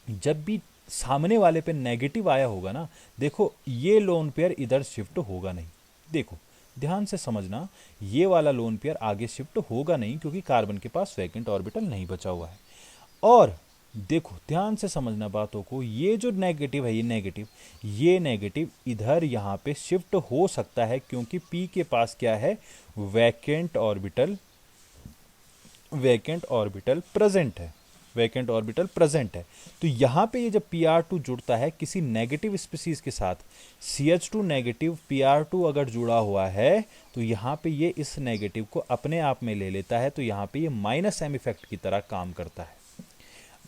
जब भी सामने वाले पे नेगेटिव आया होगा ना, देखो ये लोन पेयर इधर शिफ्ट होगा नहीं। देखो ध्यान से समझना, ये वाला लोन पेयर आगे शिफ्ट होगा नहीं क्योंकि कार्बन के पास वैकेंट ऑर्बिटल नहीं बचा हुआ है। और देखो ध्यान से समझना बातों को, ये जो नेगेटिव है, ये नेगेटिव इधर यहाँ पे शिफ्ट हो सकता है क्योंकि P के पास क्या है, वैकेंट ऑर्बिटल प्रेजेंट है, वैकेंट ऑर्बिटल प्रेजेंट है। तो यहाँ पे ये जब PR2 जुड़ता है किसी नेगेटिव स्पीसीज के साथ, CH2 नेगेटिव PR2 अगर जुड़ा हुआ है तो यहाँ पे ये इस नेगेटिव को अपने आप में ले लेता है, तो यहाँ पे ये माइनस एम इफेक्ट की तरह काम करता है।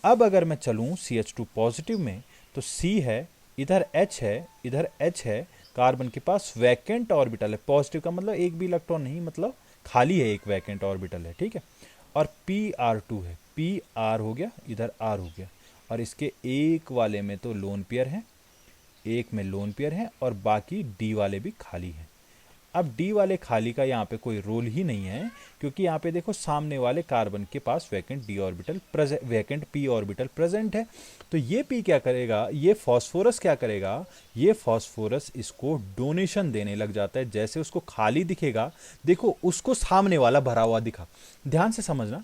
अब अगर मैं चलूँ CH2 पॉजिटिव में, तो C है, इधर H है, इधर H है, कार्बन के पास वैकेंट ऑर्बिटल है। पॉजिटिव का मतलब एक भी इलेक्ट्रॉन नहीं, मतलब खाली है, एक वैकेंट ऑर्बिटल है, ठीक है। और PR2 है, PR हो गया, इधर R हो गया। और इसके एक वाले में तो लोन पेयर है, एक में लोन पेयर है और बाकी D वाले भी खाली हैं। अब D वाले खाली का यहाँ पे कोई रोल ही नहीं है क्योंकि यहाँ पे देखो सामने वाले कार्बन के पास वैकेंट P ऑर्बिटल प्रेजेंट है। तो ये P क्या करेगा, ये फॉस्फोरस क्या करेगा, ये फॉस्फोरस इसको डोनेशन देने लग जाता है। जैसे उसको खाली दिखेगा, देखो उसको सामने वाला भरा हुआ दिखा, ध्यान से समझना।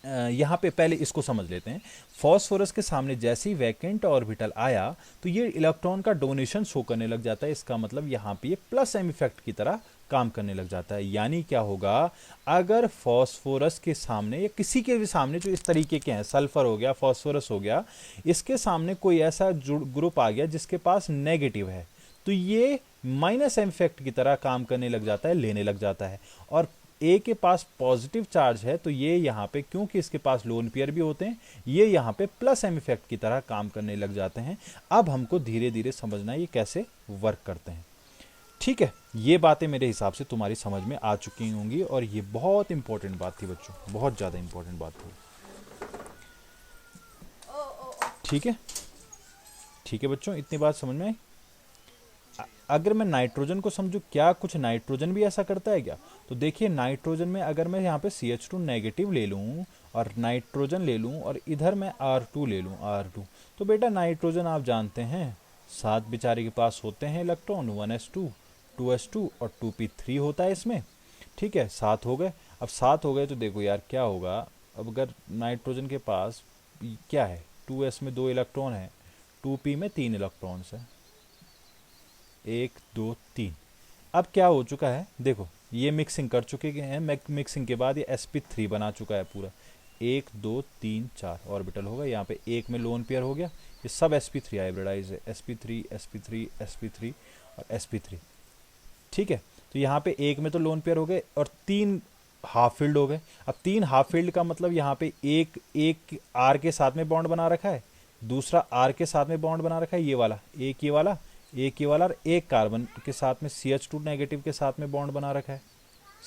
यहाँ पे पहले इसको समझ लेते हैं। फॉस्फोरस के सामने जैसे ही वैकेंट ऑर्बिटल आया तो ये इलेक्ट्रॉन का डोनेशन शो करने लग जाता है। इसका मतलब यहाँ पे ये प्लस एम इफेक्ट की तरह काम करने लग जाता है। यानी क्या होगा, अगर फॉस्फोरस के सामने या किसी के भी सामने जो इस तरीके के हैं, सल्फर हो गया, फॉस्फोरस हो गया, इसके सामने कोई ऐसा ग्रुप आ गया जिसके पास नेगेटिव है, तो ये माइनस एम इफेक्ट की तरह काम करने लग जाता है, लेने लग जाता है। और ए के पास पॉजिटिव चार्ज है तो ये यहाँ पे, क्योंकि इसके पास लोन पेयर भी होते हैं, ये यहाँ पे प्लस एम इफेक्ट की तरह काम करने लग जाते हैं। अब हमको धीरे धीरे समझना है ये कैसे वर्क करते हैं। ठीक है, ये बातें मेरे हिसाब से तुम्हारी समझ में आ चुकी होंगी और ये बहुत इंपॉर्टेंट बात थी बच्चों, बहुत ज़्यादा इंपॉर्टेंट बात थी। ठीक है, ठीक है बच्चों, इतनी बात समझ में आई। अगर मैं नाइट्रोजन को समझूं, क्या कुछ नाइट्रोजन भी ऐसा करता है क्या? तो देखिए, नाइट्रोजन में अगर मैं यहाँ पे CH2 नेगेटिव ले लूँ और नाइट्रोजन ले लूँ और इधर मैं R2 ले लूँ, R2, तो बेटा नाइट्रोजन आप जानते हैं 7 बेचारे के पास होते हैं इलेक्ट्रॉन, 1s2, 2s2 और 2p3 होता है इसमें। ठीक है, 7 हो गए। अब 7 हो गए तो देखो यार क्या होगा, अब अगर नाइट्रोजन के पास क्या है, 2s में 2 इलेक्ट्रॉन है, 2p में 3 इलेक्ट्रॉन्स है, 1 2 3। अब क्या हो चुका है, देखो ये मिक्सिंग कर चुके हैं, मिक्सिंग के बाद ये sp3 बना चुका है पूरा, 1 2 3 4 ऑर्बिटल होगा। यहाँ पे एक में लोन पेयर हो गया, ये सब sp3 हाइब्रिडाइज है, sp3 sp3 sp3 और sp3। ठीक है, तो यहाँ पे एक में तो लोन पेयर हो गए और 3 हाफ फील्ड हो गए। अब 3 हाफ फील्ड का मतलब यहाँ पे एक आर के साथ में बॉन्ड बना रखा है, दूसरा आर के साथ में बॉन्ड बना रखा है, ये वाला, एक ये वाला, एक ये वाला, और एक कार्बन के साथ में CH2 नेगेटिव के साथ में बॉन्ड बना रखा है,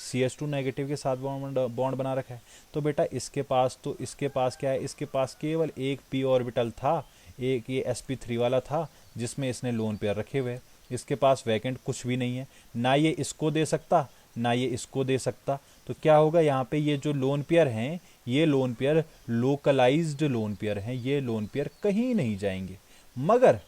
CH2 नेगेटिव के साथ बॉन्ड बना रखा है। तो बेटा इसके पास, तो इसके पास क्या है, इसके पास केवल एक p ऑर्बिटल था, एक ये sp3 वाला था जिसमें इसने लोन पेयर रखे हुए। इसके पास वैकेंट कुछ भी नहीं है, ना ये इसको दे सकता ना ये इसको दे सकता। तो क्या होगा, यहाँ पे ये जो लोन पेयर हैं, ये lone pair localised lone pair हैं, ये लोन पेयर कहीं नहीं जाएंगे। मगर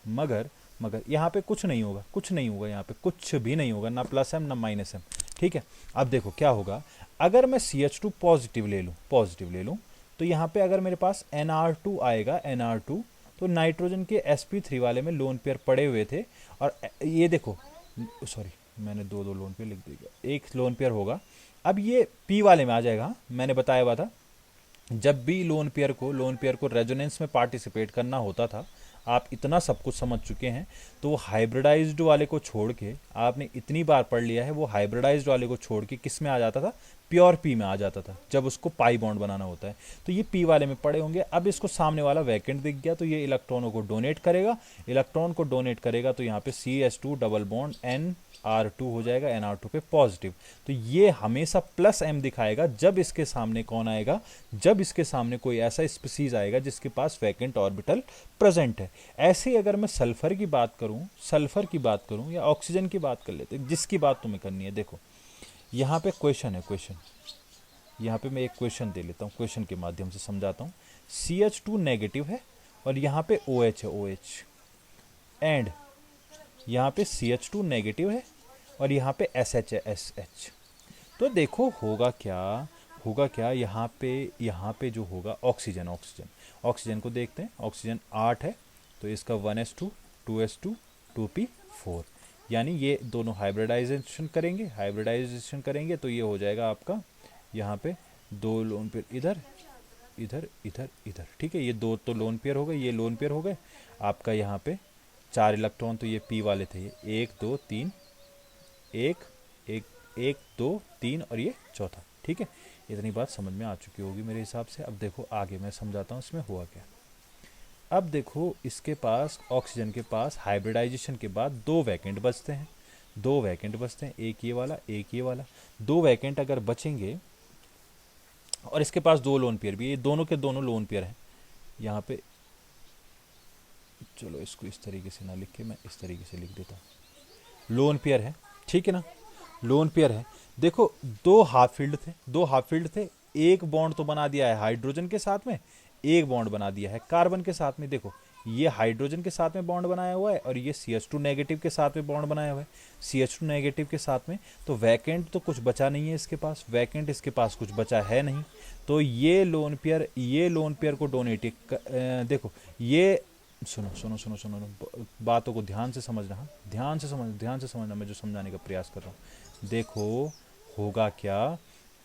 मगर मगर यहाँ पे कुछ नहीं होगा, कुछ नहीं होगा, यहाँ पे कुछ भी नहीं होगा, ना प्लस एम ना माइनस एम। ठीक है, अब देखो क्या होगा, अगर मैं CH2 पॉजिटिव ले लूँ तो यहाँ पे अगर मेरे पास Nr2 आएगा, Nr2, तो नाइट्रोजन के sp3 वाले में लोन पेयर पड़े हुए थे, और ये देखो, सॉरी मैंने दो लोन पेयर लिख दिया, एक लोन पेयर होगा। अब ये p वाले में आ जाएगा, मैंने बताया हुआ था जब भी लोन पेयर को रेजोनेंस में पार्टिसिपेट करना होता था, आप इतना सब कुछ समझ चुके हैं, तो वो हाइब्रिडाइज्ड वाले को छोड़ के, आपने इतनी बार पढ़ लिया है, वो हाइब्रिडाइज्ड वाले को छोड़ के किस में आ जाता था, प्योर p में आ जाता था, जब उसको पाई बॉन्ड बनाना होता है। तो ये p वाले में पड़े होंगे। अब इसको सामने वाला वैकेंट दिख गया तो ये इलेक्ट्रॉनों को डोनेट करेगा, इलेक्ट्रॉन को डोनेट करेगा तो यहाँ पे CH2 डबल बॉन्ड Nr2 हो जाएगा, Nr2 पे पॉजिटिव। तो ये हमेशा प्लस m दिखाएगा जब इसके सामने कौन आएगा, जब इसके सामने कोई ऐसा स्पीसीज आएगा जिसके पास वैकेंट ऑर्बिटल प्रेजेंट है। ऐसे ही अगर मैं सल्फर की बात करूं या ऑक्सीजन की बात कर लेते, जिसकी बात तुम्हें करनी है, देखो यहाँ पे क्वेश्चन है, यहाँ पे मैं एक क्वेश्चन दे लेता हूँ, क्वेश्चन के माध्यम से समझाता हूँ। CH2 नेगेटिव है और यहाँ पे OH है, OH, एंड यहाँ पे CH2 नेगेटिव है और यहाँ पे SH है, SH। तो देखो होगा क्या, यहाँ पे जो होगा ऑक्सीजन को देखते हैं। ऑक्सीजन 8 है तो इसका 1s2, 2s2, 2p4, यानी ये दोनों हाइब्रिडाइजेशन करेंगे तो ये हो जाएगा आपका यहाँ पे 2 लोन पेयर इधर। ठीक है, ये 2 तो लोन पेयर हो गए, ये लोन पेयर हो गए। आपका यहाँ पे 4 इलेक्ट्रॉन तो ये p वाले थे, ये 1 2 3, 1 2 3 और ये चौथा। ठीक है, इतनी बात समझ में आ चुकी होगी मेरे हिसाब से। अब देखो आगे मैं समझाता हूँ इसमें हुआ क्या। अब देखो इसके पास, ऑक्सीजन के पास हाइब्रिडाइजेशन के बाद 2 वैकेंट बचते हैं, एक ये वाला, एक ये वाला। 2 वैकेंट अगर बचेंगे और इसके पास 2 लोन पेयर भी, ये दोनों के दोनों लोन पेयर हैं। यहाँ पे चलो इसको इस तरीके से ना लिख के मैं इस तरीके से लिख देता हूँ, लोन पेयर है। ठीक है ना, लोन पेयर है। देखो 2 हाफ फील्ड थे, एक बॉन्ड तो बना दिया है हाइड्रोजन के साथ में, एक बॉन्ड बना दिया है कार्बन के साथ में। देखो ये हाइड्रोजन के साथ में बॉन्ड बनाया हुआ है और ये CH2 नेगेटिव के साथ में बॉन्ड बनाया हुआ है, CH2 नेगेटिव के साथ में। तो वैकेंट तो कुछ बचा नहीं है इसके पास, वैकेंट इसके पास कुछ बचा है नहीं। तो ये लोन पेयर को डोनेट, देखो ये सुनो सुनो सुनो सुनो, बातों को ध्यान से समझना, ध्यान से समझना मैं जो समझाने का प्रयास कर रहा हूँ। देखो होगा क्या,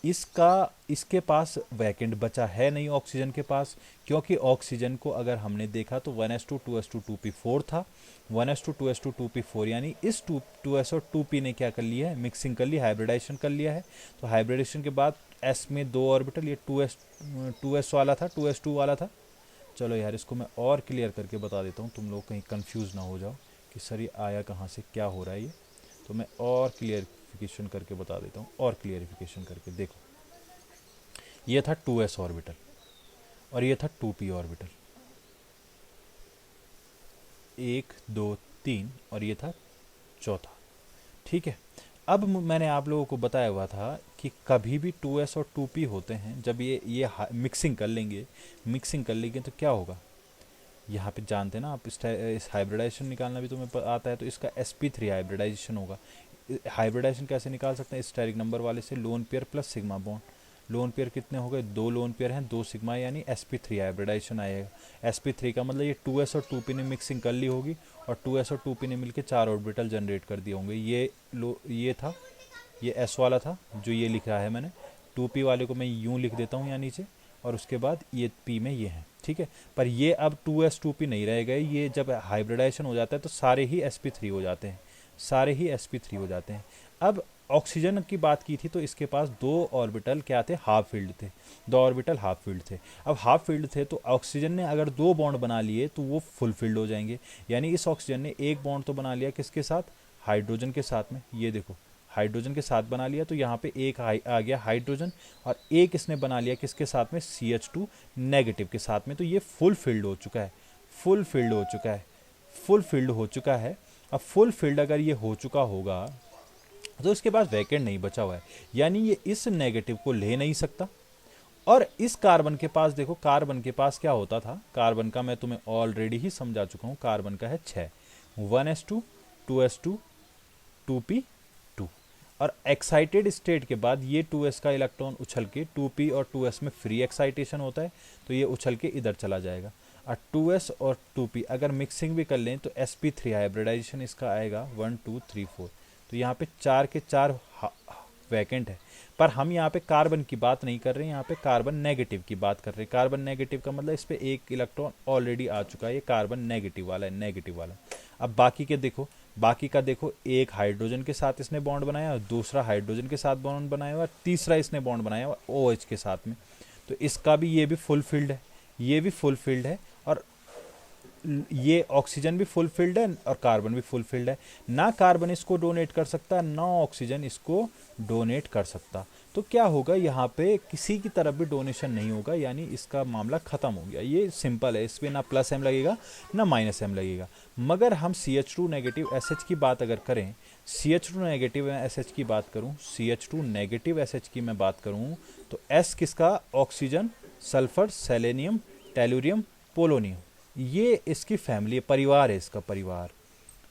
इसके पास वैकेंट बचा है नहीं ऑक्सीजन के पास, क्योंकि ऑक्सीजन को अगर हमने देखा तो 1s2 2s2 2p4 था, 1s2 2s2 2p4, यानी इस 2s और 2p ने क्या कर लिया है, मिक्सिंग कर ली, हाइब्रिडाइजेशन कर लिया है। तो हाइब्रिडाइजेशन के बाद s में 2 ऑर्बिटल, ये 2s वाला था, 2s2 वाला था। चलो यार इसको मैं और क्लियर करके बता देता हूँ, तुम लोग कहीं कंफ्यूज ना हो जाओ कि सर ये आया कहाँ से, क्या हो रहा है ये। तो मैं और क्लियरिफिकेशन करके बता देता हूँ, और क्लियरिफिकेशन करके देखो। ये था 2s ऑर्बिटल और ये था 2p ऑर्बिटल, 1 2 3, और ये था चौथा। ठीक है, अब मैंने आप लोगों को बताया हुआ था कि कभी भी 2s और 2p होते हैं, जब ये मिक्सिंग कर लेंगे तो क्या होगा, यहाँ पे जानते हैं ना आप, इस हाइब्रिडाइजेशन निकालना भी तुम्हें आता है, तो इसका sp3 हाइब्रिडाइजेशन होगा। हाइब्रिडाइजेशन कैसे निकाल सकते हैं, स्टेरिक नंबर वाले से, lone pair plus sigma bond. Lone pair कितने हो गए, 2 लोन पेयर हैं, 2 सिग्मा, यानी sp3 हाइब्रिडाइजेशन आएगा। sp3 का मतलब ये 2s और 2p ने मिक्सिंग कर ली होगी और 2s और 2p ने मिलकर 4 ऑर्बिटल जनरेट कर दिए होंगे। ये था, ये s वाला था जो ये लिख रहा है मैंने, 2p वाले को मैं यूं लिख देता हूँ यहाँ नीचे, और उसके बाद ये p में ये हैं। ठीक है, पर ये अब 2s 2p नहीं रह गए, ये जब हाइब्रिडाइजेशन हो जाता है तो सारे ही sp3 हो जाते हैं, सारे ही sp3 हो जाते हैं। अब ऑक्सीजन की बात की थी तो इसके पास 2 ऑर्बिटल क्या थे, हाफ फील्ड थे, 2 ऑर्बिटल हाफ फील्ड थे। अब हाफ फील्ड थे तो ऑक्सीजन ने अगर 2 बॉन्ड बना लिए तो वो फुल फील्ड हो जाएंगे, यानी इस ऑक्सीजन ने एक बॉन्ड तो बना लिया किसके साथ, हाइड्रोजन के साथ में, ये देखो हाइड्रोजन के साथ बना लिया, तो यहाँ पे एक आ गया हाइड्रोजन, और एक इसने बना लिया किसके साथ में, CH2 नेगेटिव के साथ में। तो ये फुल फील्ड हो चुका है, फुल फील्ड हो चुका है, फुल फील्ड हो चुका है। अब फुल फील्ड अगर ये हो चुका होगा तो इसके पास वैकेंट नहीं बचा हुआ है, यानी ये इस नेगेटिव को ले नहीं सकता। और इस कार्बन के पास देखो, कार्बन के पास क्या होता था, कार्बन का मैं तुम्हें ऑलरेडी ही समझा चुका हूं, कार्बन का है 6, 1s2 2s2 2p2, और एक्साइटेड स्टेट के बाद ये 2s का इलेक्ट्रॉन उछल के 2p और 2s में फ्री एक्साइटेशन होता है, तो ये उछल के इधर चला जाएगा। और 2s और 2p अगर मिक्सिंग भी कर लें तो sp3 हाइब्रिडाइजेशन इसका आएगा 1 2 3 4, तो यहाँ पे 4 के 4 वैकेंट है। पर हम यहाँ पे कार्बन की बात नहीं कर रहे हैं, यहाँ पे कार्बन नेगेटिव की बात कर रहे हैं। कार्बन नेगेटिव का मतलब इस पे एक इलेक्ट्रॉन ऑलरेडी आ चुका है, ये कार्बन नेगेटिव वाला है, नेगेटिव वाला। अब बाकी के देखो, बाकी का देखो, एक हाइड्रोजन के साथ इसने बॉन्ड बनाया, दूसरा हाइड्रोजन के साथ बॉन्ड बनाया हुआ, तीसरा इसने बॉन्ड बनाया हुआ OH के साथ में, तो इसका भी ये भी फुल फील्ड है, ये भी फुल फील्ड है, और ये ऑक्सीजन भी फुल फील्ड है और कार्बन भी फुल फील्ड है। ना कार्बन इसको डोनेट कर सकता, ना ऑक्सीजन इसको डोनेट कर सकता। तो क्या होगा, यहाँ पे किसी की तरफ भी डोनेशन नहीं होगा, यानी इसका मामला खत्म हो गया। ये सिंपल है, इस पर ना प्लस m लगेगा ना माइनस m लगेगा। मगर हम CH2 नेगेटिव SH की बात अगर करें, CH2 नेगेटिव SH की बात करूं, CH2 नेगेटिव SH की मैं बात करूं, तो S किसका, oxygen, sulphur, selenium, tellurium, polonium, ये इसकी फैमिली, परिवार है इसका, परिवार।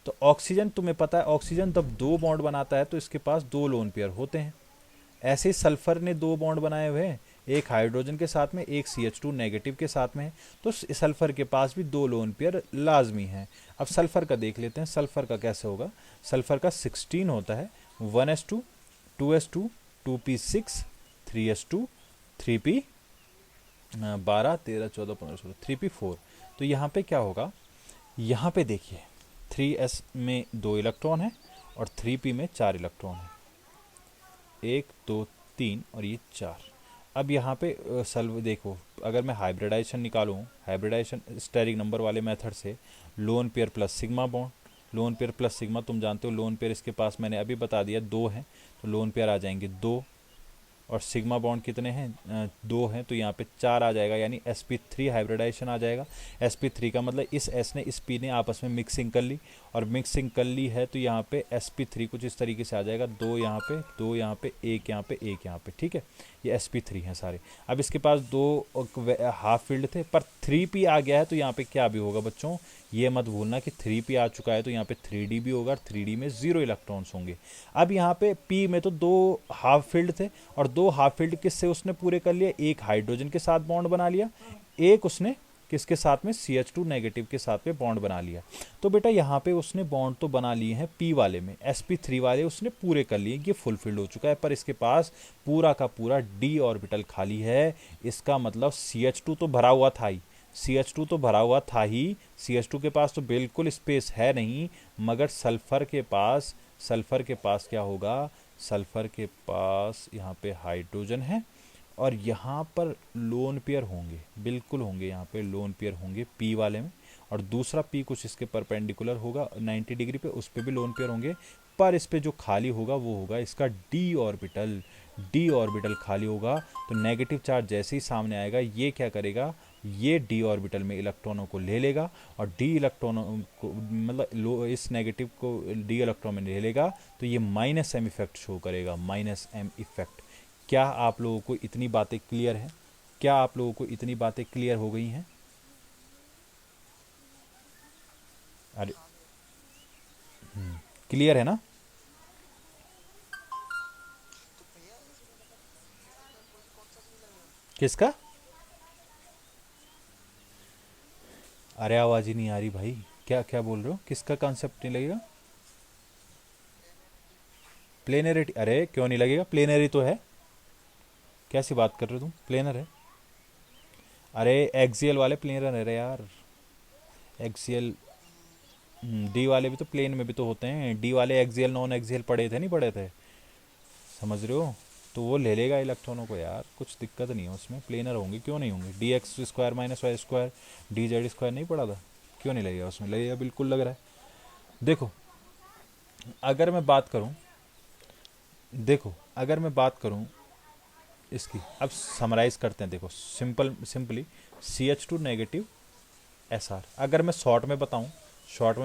तो ऑक्सीजन तुम्हें पता है, ऑक्सीजन जब 2 बॉन्ड बनाता है तो इसके पास 2 लोन पेयर होते हैं। ऐसे ही सल्फर ने 2 बॉन्ड बनाए हुए हैं, एक हाइड्रोजन के साथ में, एक CH2 नेगेटिव के साथ में है, तो सल्फर के पास भी 2 लोन पेयर लाजमी हैं। अब सल्फर का देख लेते हैं, सल्फर का कैसे होगा। सल्फर का 16 होता है, 1s2 2s2 2p6 3s2 3p 12 13 14 15 16 3p4। तो यहाँ पे क्या होगा, यहाँ पे देखिए 3s में 2 इलेक्ट्रॉन है और 3p में 4 इलेक्ट्रॉन है, 1 2 3 और ये 4। अब यहाँ पे सल्व देखो, अगर मैं हाइब्रिडाइजेशन निकालूँ, हाइब्रिडाइजेशन स्टेरिक नंबर वाले मेथड से, lone pair plus sigma bond, lone pair plus sigma, तुम जानते हो लोन पेयर इसके पास मैंने अभी बता दिया 2 हैं, तो लोन पेयर आ जाएंगे 2, और सिग्मा बॉन्ड कितने हैं, 2 हैं, तो यहाँ पे 4 आ जाएगा, यानी sp3 हाइब्रिडाइजेशन आ जाएगा। sp3 का मतलब इस s ने इस p ने आपस में मिक्सिंग कर ली और मिक्सिंग कर ली है तो यहाँ पे sp3 कुछ इस तरीके से आ जाएगा, दो यहाँ पे, दो यहाँ पे, एक यहाँ पे, एक यहाँ पे, ठीक है। ये sp3 हैं सारे। अब इसके पास दो हाफ फील्ड थे, पर 3p आ गया है तो यहाँ पे क्या भी होगा बच्चों, ये मत भूलना कि 3p आ चुका है तो यहाँ पे 3d भी होगा, और 3d में 0 इलेक्ट्रॉन्स होंगे। अब यहाँ पे p में तो दो हाफ फील्ड थे, और दो हाफ फील्ड किससे उसने पूरे कर लिए, एक हाइड्रोजन के साथ बॉन्ड बना लिया, एक उसने किसके साथ में, CH2 नेगेटिव के साथ में बॉन्ड बना लिया। तो बेटा यहाँ पे उसने बॉन्ड तो बना लिए हैं P वाले में, sp3 वाले उसने पूरे कर लिए, ये फुलफिल्ड हो चुका है, पर इसके पास पूरा का पूरा d ऑर्बिटल खाली है। इसका मतलब CH2 तो भरा हुआ था ही, CH2 तो भरा हुआ था ही, CH2 के पास तो बिल्कुल स्पेस है नहीं, मगर सल्फर के पास क्या होगा, सल्फर के पास यहाँ पे हाइड्रोजन है, और यहाँ पर लोन पेयर होंगे, बिल्कुल होंगे, यहाँ पे लोन पेयर होंगे P वाले में, और दूसरा P कुछ इसके परपेंडिकुलर होगा 90 डिग्री पे, उस पे भी लोन पेयर होंगे, पर इस पे जो खाली होगा वो होगा इसका D ऑर्बिटल खाली होगा। तो नेगेटिव चार्ज जैसे ही सामने आएगा ये क्या करेगा, ये D ऑर्बिटल में इलेक्ट्रॉनों को ले लेगा, और D इलेक्ट्रॉनों को मतलब इस नेगेटिव को D इलेक्ट्रॉन में ले लेगा, तो ये -m इफेक्ट शो करेगा, -m इफेक्ट। क्या आप लोगों को इतनी बातें क्लियर हैं? क्या आप लोगों को इतनी बातें क्लियर हो गई हैं? अरे क्लियर है ना? किसका? अरे आवाज ही नहीं आ रही भाई, क्या क्या बोल रहे हो, किसका कॉन्सेप्ट नहीं लगेगा? प्लेनरिटी? अरे क्यों नहीं लगेगा, प्लेनरी तो है। कैसी बात कर रहे हो तुम, प्लेनर है। अरे एक्सियल वाले प्लेनर है रे यार, एक्सियल। डी वाले भी तो प्लेन में भी तो होते हैं, डी वाले एक्सियल नॉन एक्सियल पढ़े थे, नहीं पढ़े थे, समझ रहे हो? तो वो ले लेगा इलेक्ट्रॉनों को यार, कुछ दिक्कत नहीं है उसमें, प्लेनर होंगे, क्यों नहीं होंगे। dx² - y², dz² नहीं पढ़ा था, क्यों नहीं लगेगा उसमें, लगेगा, बिल्कुल लग रहा है। देखो अगर मैं बात करूं, अगर मैं बात करूं इसकी, अब समराइज करते हैं, देखो सिंपली CH2 नेगेटिव SR। अगर मैं शॉर्ट में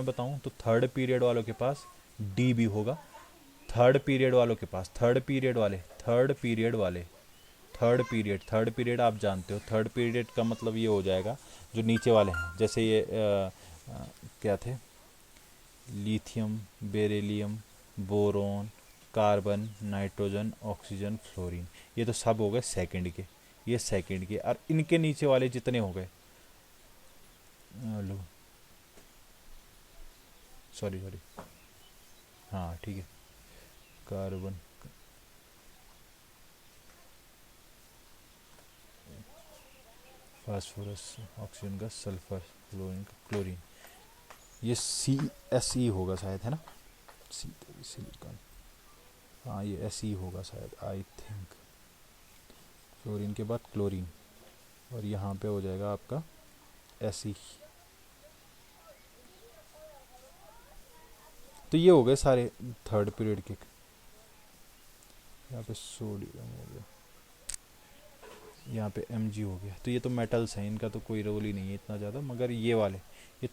बताऊं तो थर्ड पीरियड वालों के पास डी भी होगा, थर्ड पीरियड वालों के पास, थर्ड पीरियड आप जानते हो, थर्ड पीरियड का मतलब ये हो जाएगा जो नीचे वाले हैं, जैसे ये क्या थे, lithium, beryllium, boron, carbon, nitrogen, oxygen, fluorine, ये तो सब हो गए सेकंड के, ये सेकंड के, और इनके नीचे वाले जितने हो गए, लो सॉरी, हाँ ठीक है, कार्बन, फास्फोरस, ऑक्सीजन का, सल्फर, फ्लोरीन का, क्लोरीन, ये CSE होगा शायद, है ना, सिलिकॉन, हाँ ये SE होगा शायद, आई थिंक। फ्लोरीन के बाद क्लोरीन, और यहाँ पे हो जाएगा आपका SE। तो ये हो गए सारे थर्ड पीरियड के। यहाँ पे सोडियम हो गया, यहाँ पे Mg हो गया, तो ये तो मेटल्स हैं, इनका तो कोई रोल ही नहीं है इतना ज़्यादा, मगर ये वाले, ये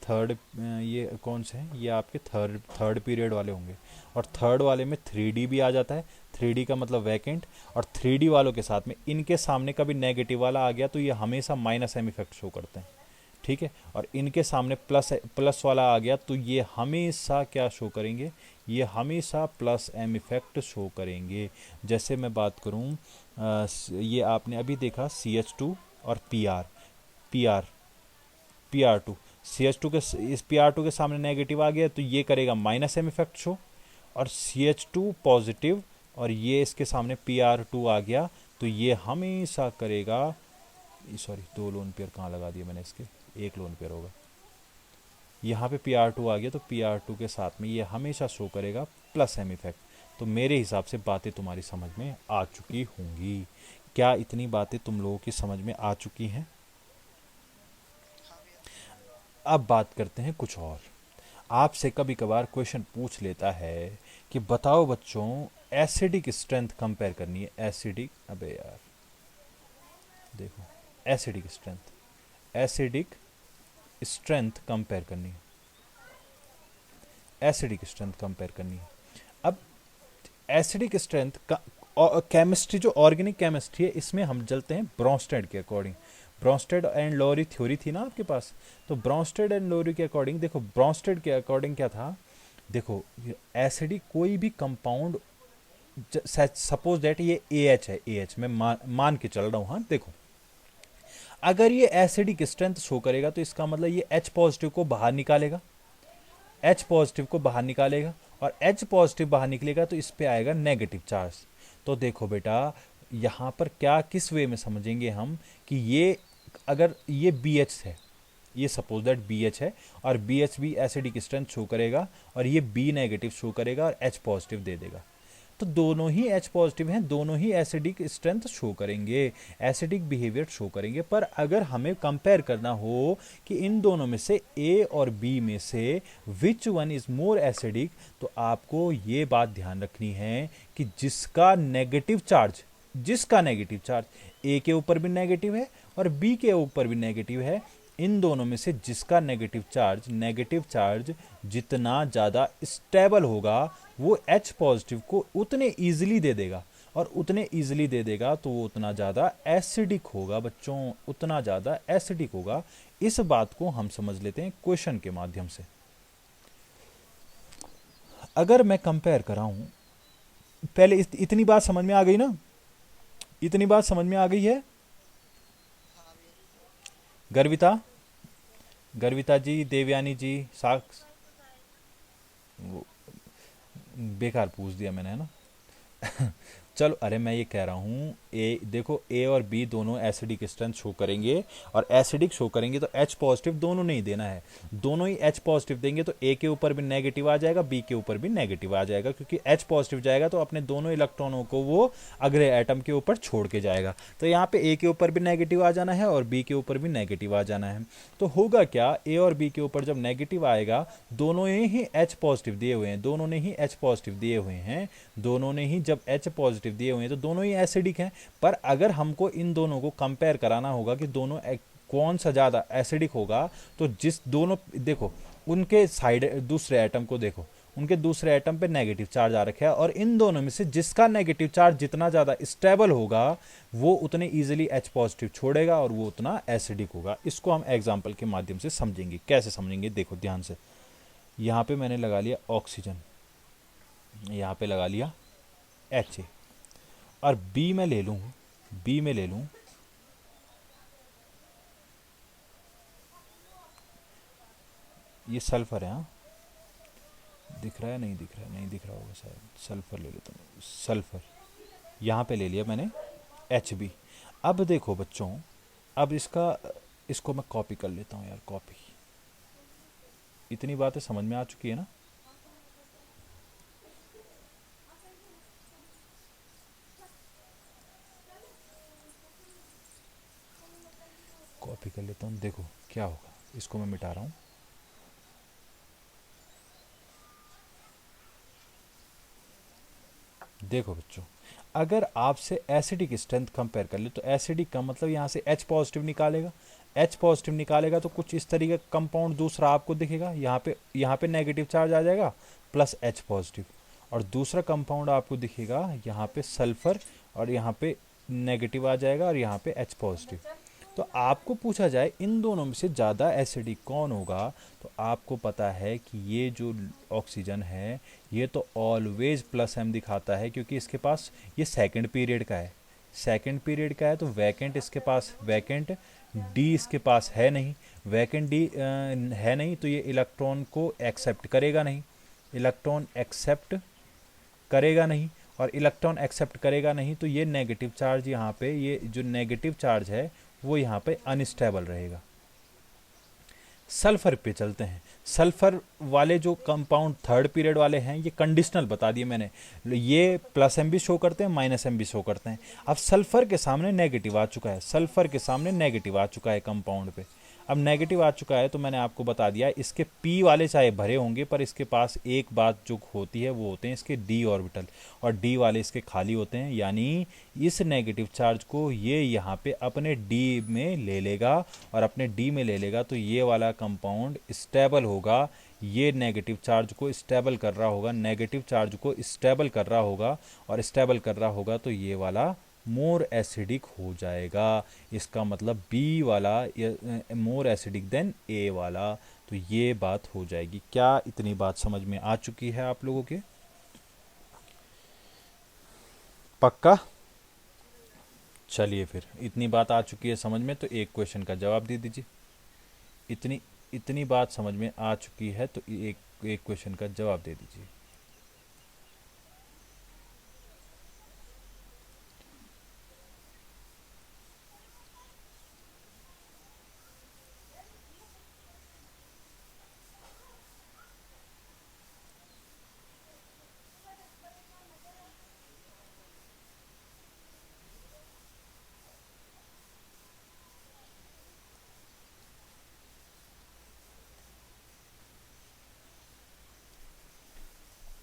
कौन से हैं, ये आपके थर्ड पीरियड वाले होंगे, और थर्ड वाले में 3D भी आ जाता है, 3D का मतलब वैकेंट, और 3D वालों के साथ में इनके सामने कभी नेगेटिव वाला आ गया तो ये हमेशा -m इफेक्ट शो करते हैं, ठीक है, और इनके सामने प्लस वाला आ गया तो ये हमेशा क्या शो करेंगे, ये हमेशा +m इफेक्ट शो करेंगे। जैसे मैं बात करूं, ये आपने अभी देखा CH2 और PR2, CH2 के, इस PR2 के सामने नेगेटिव आ गया तो ये करेगा -m इफेक्ट शो, और CH2 पॉजिटिव, और ये इसके सामने PR2 आ गया तो ये हमेशा करेगा, सॉरी दो लोन पेयर कहाँ लगा दिए मैंने इसके, एक लोन पेयर होगा, यहाँ पे PR2 आ गया तो PR2 के साथ में ये हमेशा शो करेगा +m इफेक्ट। तो मेरे हिसाब से बातें तुम्हारी समझ में आ चुकी होंगी। क्या इतनी बातें तुम लोगों की समझ में आ चुकी हैं? अब बात करते हैं कुछ और। आपसे कभी कभार क्वेश्चन पूछ लेता है कि बताओ बच्चों, एसिडिक स्ट्रेंथ कंपेयर करनी है, एसिडिक, अबे यार देखो, एसिडिक स्ट्रेंथ कंपेयर करनी है। एसिडिक स्ट्रेंथ कंपेयर करनी है। अब एसिडिक स्ट्रेंथ का केमिस्ट्री, जो ऑर्गेनिक केमिस्ट्री है, इसमें हम चलते हैं ब्रोंस्टेड के according. Bronsted and Lowry theory थी ना आपके पास, तो ब्रोंस्टेड एंड लोरी के अकॉर्डिंग देखो, ब्रोंस्टेड के अकॉर्डिंग क्या था, देखो एसिडिक कोई भी कंपाउंड, सपोज दैट ये AH है, AH मैं मान के चल रहा हूँ, हाँ देखो अगर ये एसिडिक स्ट्रेंथ शो करेगा तो इसका मतलब ये H पॉजिटिव को बाहर निकालेगा, H पॉजिटिव को बाहर निकालेगा, और H पॉजिटिव बाहर निकलेगा तो इस पे आएगा नेगेटिव चार्ज। तो देखो बेटा यहाँ पर क्या किस वे में समझेंगे हम कि ये अगर ये BH है, ये सपोज दैट BH है, और BH भी एसिडिक स्ट्रेंथ शो करेगा, और ये B नेगेटिव शो करेगा और H पॉजिटिव दे देगा, तो दोनों ही H पॉजिटिव हैं, दोनों ही एसिडिक स्ट्रेंथ शो करेंगे, एसिडिक बिहेवियर शो करेंगे। पर अगर हमें कंपेयर करना हो कि इन दोनों में से A और B में से which one is more acidic, तो आपको ये बात ध्यान रखनी है कि जिसका नेगेटिव चार्ज A के ऊपर भी नेगेटिव है और B के ऊपर भी नेगेटिव है, इन दोनों में से जिसका नेगेटिव चार्ज जितना ज़्यादा स्टेबल होगा वो H पॉजिटिव को उतने ईजिली दे देगा, और उतने ईजिली दे देगा तो वो उतना ज़्यादा एसिडिक होगा बच्चों, उतना ज़्यादा एसिडिक होगा। इस बात को हम समझ लेते हैं क्वेश्चन के माध्यम से। अगर मैं कंपेयर कराऊं, पहले इतनी बात समझ में आ गई ना, इतनी बात समझ में आ गई है? गर्विता जी, देवयानी जी, साक्ष, वो बेकार पूछ दिया मैंने, है ना? चलो, अरे मैं ये कह रहा हूँ देखो A और B दोनों एसिडिक स्ट्रेंथ शो करेंगे, और एसिडिक शो करेंगे तो H पॉजिटिव दोनों नहीं देना है, दोनों ही H पॉजिटिव देंगे तो A के ऊपर भी नेगेटिव आ जाएगा, B के ऊपर भी नेगेटिव आ जाएगा, क्योंकि H पॉजिटिव जाएगा तो अपने दोनों इलेक्ट्रॉनों को वो अगले एटम के ऊपर छोड़ के जाएगा, तो यहाँ पे A के ऊपर भी नेगेटिव आ जाना है और B के ऊपर भी नेगेटिव आ जाना है। तो होगा क्या, A और B के ऊपर जब नेगेटिव आएगा, दोनों ही H पॉजिटिव दिए हुए हैं, दोनों ने ही H पॉजिटिव दिए हुए हैं, दोनों ने ही जब H पॉजिटिव दिए हुए हैं तो दोनों ही एसिडिक हैं। पर अगर हमको इन दोनों को कंपेयर कराना होगा कि दोनों कौन सा ज़्यादा एसिडिक होगा, तो जिस दोनों देखो उनके साइड दूसरे एटम को देखो, उनके दूसरे एटम पे नेगेटिव चार्ज आ रखा है, और इन दोनों में से जिसका नेगेटिव चार्ज जितना ज़्यादा स्टेबल होगा वो उतने ईजिली H पॉजिटिव छोड़ेगा और वो उतना एसिडिक होगा। इसको हम एग्जाम्पल के माध्यम से समझेंगे। कैसे समझेंगे, देखो ध्यान से। यहाँ पे मैंने लगा लिया ऑक्सीजन, यहाँ पे लगा लिया Ha, और B में ले लूँ ये सल्फर है, हाँ दिख रहा है, नहीं दिख रहा है, नहीं दिख रहा होगा शायद, सल्फर ले लेता हूँ, सल्फर यहाँ पे ले लिया मैंने HB। अब देखो बच्चों, अब इसको मैं कॉपी कर लेता हूँ यार, कॉपी। इतनी बातें समझ में आ चुकी है ना? कॉपी कर लेता हूँ, देखो क्या होगा। इसको मैं मिटा रहा हूँ। देखो बच्चों, अगर आपसे एसिडिक स्ट्रेंथ कंपेयर कर ले तो एसिडिक का मतलब यहाँ से H पॉजिटिव निकालेगा, H पॉजिटिव निकालेगा तो कुछ इस तरीके का कंपाउंड दूसरा आपको दिखेगा, यहाँ पे नेगेटिव चार्ज आ जाएगा प्लस H पॉजिटिव, और दूसरा कंपाउंड आपको दिखेगा यहाँ पे सल्फर, और यहाँ पे नेगेटिव आ जाएगा और यहाँ पे H पॉजिटिव। तो आपको पूछा जाए इन दोनों में से ज़्यादा एसिडिक कौन होगा, तो आपको पता है कि ये जो ऑक्सीजन है ये तो ऑलवेज +M दिखाता है, क्योंकि इसके पास ये सेकंड पीरियड का है, तो वैकेंट इसके पास, वैकेंट डी इसके पास है नहीं, वैकेंट डी है नहीं, तो ये इलेक्ट्रॉन को एक्सेप्ट करेगा नहीं, और इलेक्ट्रॉन एक्सेप्ट करेगा नहीं, तो ये नेगेटिव चार्ज यहाँ पे, ये जो नेगेटिव चार्ज है वो यहाँ पे अनस्टेबल रहेगा। सल्फर पे चलते हैं। सल्फर वाले जो कंपाउंड थर्ड पीरियड वाले हैं ये कंडीशनल बता दिए मैंने, ये +M भी शो करते हैं, -M भी शो करते हैं। अब सल्फर के सामने नेगेटिव आ चुका है, कंपाउंड पे अब नेगेटिव आ चुका है, तो मैंने आपको बता दिया इसके P वाले चाहे भरे होंगे पर इसके पास एक बात जो होती है वो होते हैं इसके D ऑर्बिटल, और D वाले इसके खाली होते हैं, यानी इस नेगेटिव चार्ज को ये यहाँ पे अपने D में ले लेगा, और अपने D में ले लेगा तो ये वाला कंपाउंड स्टेबल होगा, ये नेगेटिव चार्ज को स्टेबल कर रहा होगा, नेगेटिव चार्ज को स्टेबल कर रहा होगा, और स्टेबल कर रहा होगा तो ये वाला मोर एसिडिक हो जाएगा। इसका मतलब बी वाला मोर एसिडिक देन ए वाला, तो ये बात हो जाएगी। क्या इतनी बात समझ में आ चुकी है आप लोगों के? पक्का? चलिए फिर, इतनी बात आ चुकी है समझ में, तो एक क्वेश्चन का जवाब दे दीजिए। इतनी इतनी बात समझ में आ चुकी है तो एक एक क्वेश्चन का जवाब दे दीजिए।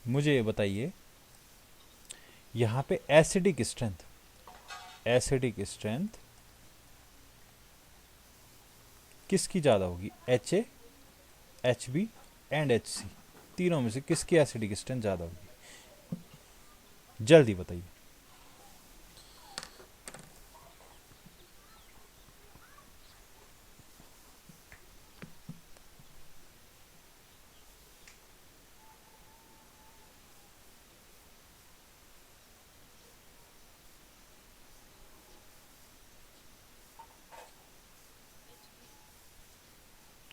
मुझे ये बताइए, यहाँ पे एसिडिक स्ट्रेंथ किसकी ज़्यादा होगी? H A, H B and H C, तीनों में से किसकी एसिडिक स्ट्रेंथ ज़्यादा होगी? जल्दी बताइए।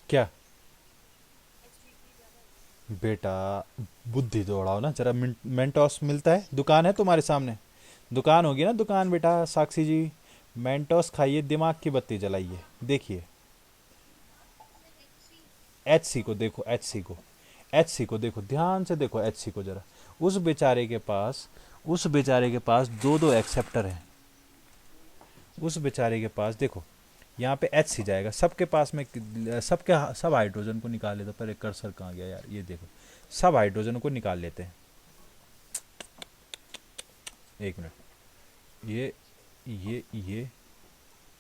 क्या बेटा, बुद्धि दौड़ाओ ना जरा। मेंटोस मिलता है, दुकान है तुम्हारे सामने, दुकान होगी ना, दुकान बेटा साक्षी जी। मेंटोस खाइए, दिमाग की बत्ती जलाइए, देखिए। एच सी को देखो, एच सी को देखो, ध्यान से देखो एच सी को जरा। उस बेचारे के पास दो दो एक्सेप्टर हैं। उस बेचारे के पास देखो, यहाँ पे एच सी जाएगा, सबके पास में सब हाइड्रोजन को निकाल लेते। पर एक कर्सर कहाँ गया यार, ये देखो, सब हाइड्रोजन को निकाल लेते हैं। एक मिनट, ये ये ये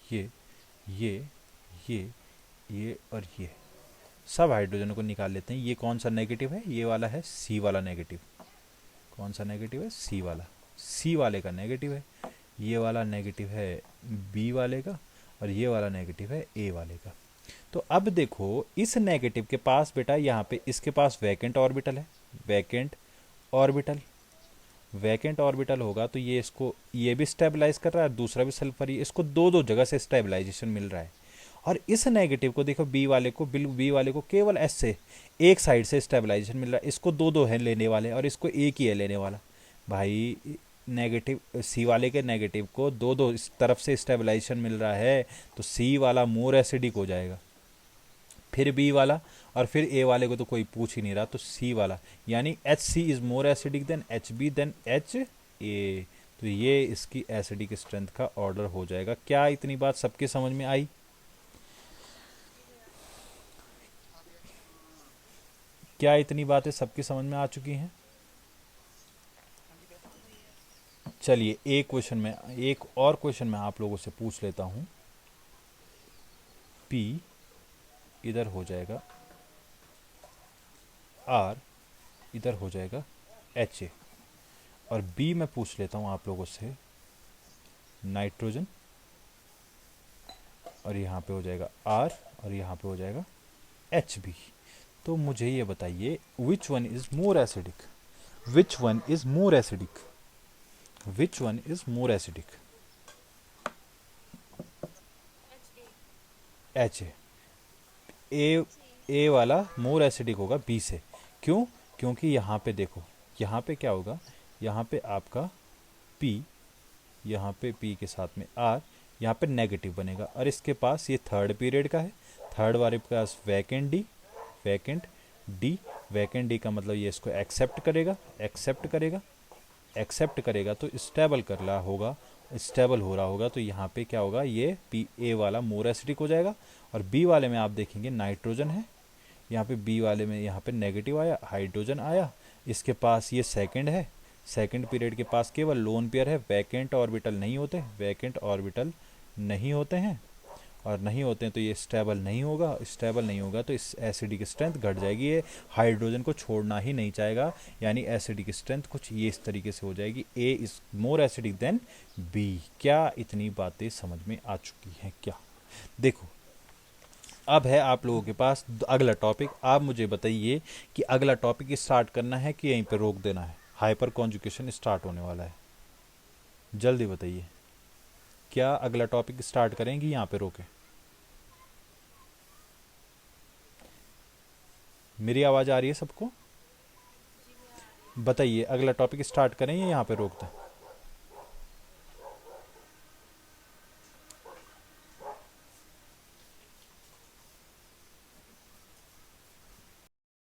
ये ये ये ये और ये सब हाइड्रोजन को निकाल लेते हैं। ये कौन सा नेगेटिव है? ये वाला है सी वाला नेगेटिव। कौन सा नेगेटिव है? सी वाला। सी वाले का नेगेटिव है। ये वाला नेगेटिव है बी वाले का, और ये वाला नेगेटिव है ए वाले का। तो अब देखो, इस नेगेटिव के पास बेटा यहाँ पे इसके पास वैकेंट ऑर्बिटल है। वैकेंट ऑर्बिटल होगा तो ये इसको, ये भी स्टेबलाइज कर रहा है, दूसरा भी सल्फर ही, इसको दो दो जगह से स्टेबलाइजेशन मिल रहा है। और इस नेगेटिव को देखो, बी वाले को केवल एस से एक साइड से स्टेबलाइजेशन मिल रहा है। इसको दो दो है लेने वाले, और इसको एक ही है लेने वाला। भाई नेगेटिव सी वाले के नेगेटिव को दो दो इस तरफ से स्टेबलाइजेशन मिल रहा है, तो सी वाला मोर एसिडिक हो जाएगा, फिर बी वाला, और फिर ए वाले को तो कोई पूछ ही नहीं रहा, तो सी वाला। यानी H C is more acidic than H B than H A. तो ये इसकी एसिडिक स्ट्रेंथ का ऑर्डर हो जाएगा। क्या इतनी बात सबके समझ में आई? क्या इतनी बातें सबकी समझ में आ चुकी हैं? चलिए एक और क्वेश्चन मैं आप लोगों से पूछ लेता हूं। P इधर हो जाएगा, R इधर हो जाएगा HA, और B मैं पूछ लेता हूं आप लोगों से नाइट्रोजन, और यहाँ पे हो जाएगा R, और यहाँ पे हो जाएगा HB। तो मुझे ये बताइए, which one is more acidic? Which one is more acidic? Which one is more acidic? H A वाला मोर एसिडिक होगा बी से। क्यों? क्योंकि यहाँ पे देखो, यहाँ पे क्या होगा, यहाँ पे आपका P, यहाँ पे P के साथ में R, यहाँ पे नेगेटिव बनेगा, और इसके पास ये थर्ड पीरियड का है, थर्ड वाले के पास वैकेंट डी का मतलब ये इसको एक्सेप्ट करेगा तो स्टेबल कर रहा होगा, स्टेबल हो रहा होगा। तो यहाँ पे क्या होगा, ये पी ए वाला मोर एसिडिक हो जाएगा। और बी वाले में आप देखेंगे नाइट्रोजन है, यहाँ पे बी वाले में यहाँ पे नेगेटिव आया, हाइड्रोजन आया, इसके पास ये सेकंड है, सेकंड पीरियड के पास केवल लोन पेयर है, वैकेंट ऑर्बिटल नहीं होते हैं। और नहीं होते हैं तो ये स्टेबल नहीं होगा, स्टेबल नहीं होगा तो इस एसिड की स्ट्रेंथ घट जाएगी, ये हाइड्रोजन को छोड़ना ही नहीं चाहेगा, यानी एसिड की स्ट्रेंथ कुछ ये इस तरीके से हो जाएगी, A is more acidic than B. क्या इतनी बातें समझ में आ चुकी हैं क्या? देखो अब है आप लोगों के पास अगला टॉपिक। आप मुझे बताइए कि अगला टॉपिक स्टार्ट करना है कि यहीं पे रोक देना है? हाइपर कॉन्जुगेशन स्टार्ट होने वाला है, जल्दी बताइए, क्या अगला टॉपिक स्टार्ट करेंगे यहाँ पे रोके? मेरी आवाज़ आ रही है सबको? बताइए अगला टॉपिक स्टार्ट करें या यहाँ पे रोक दें?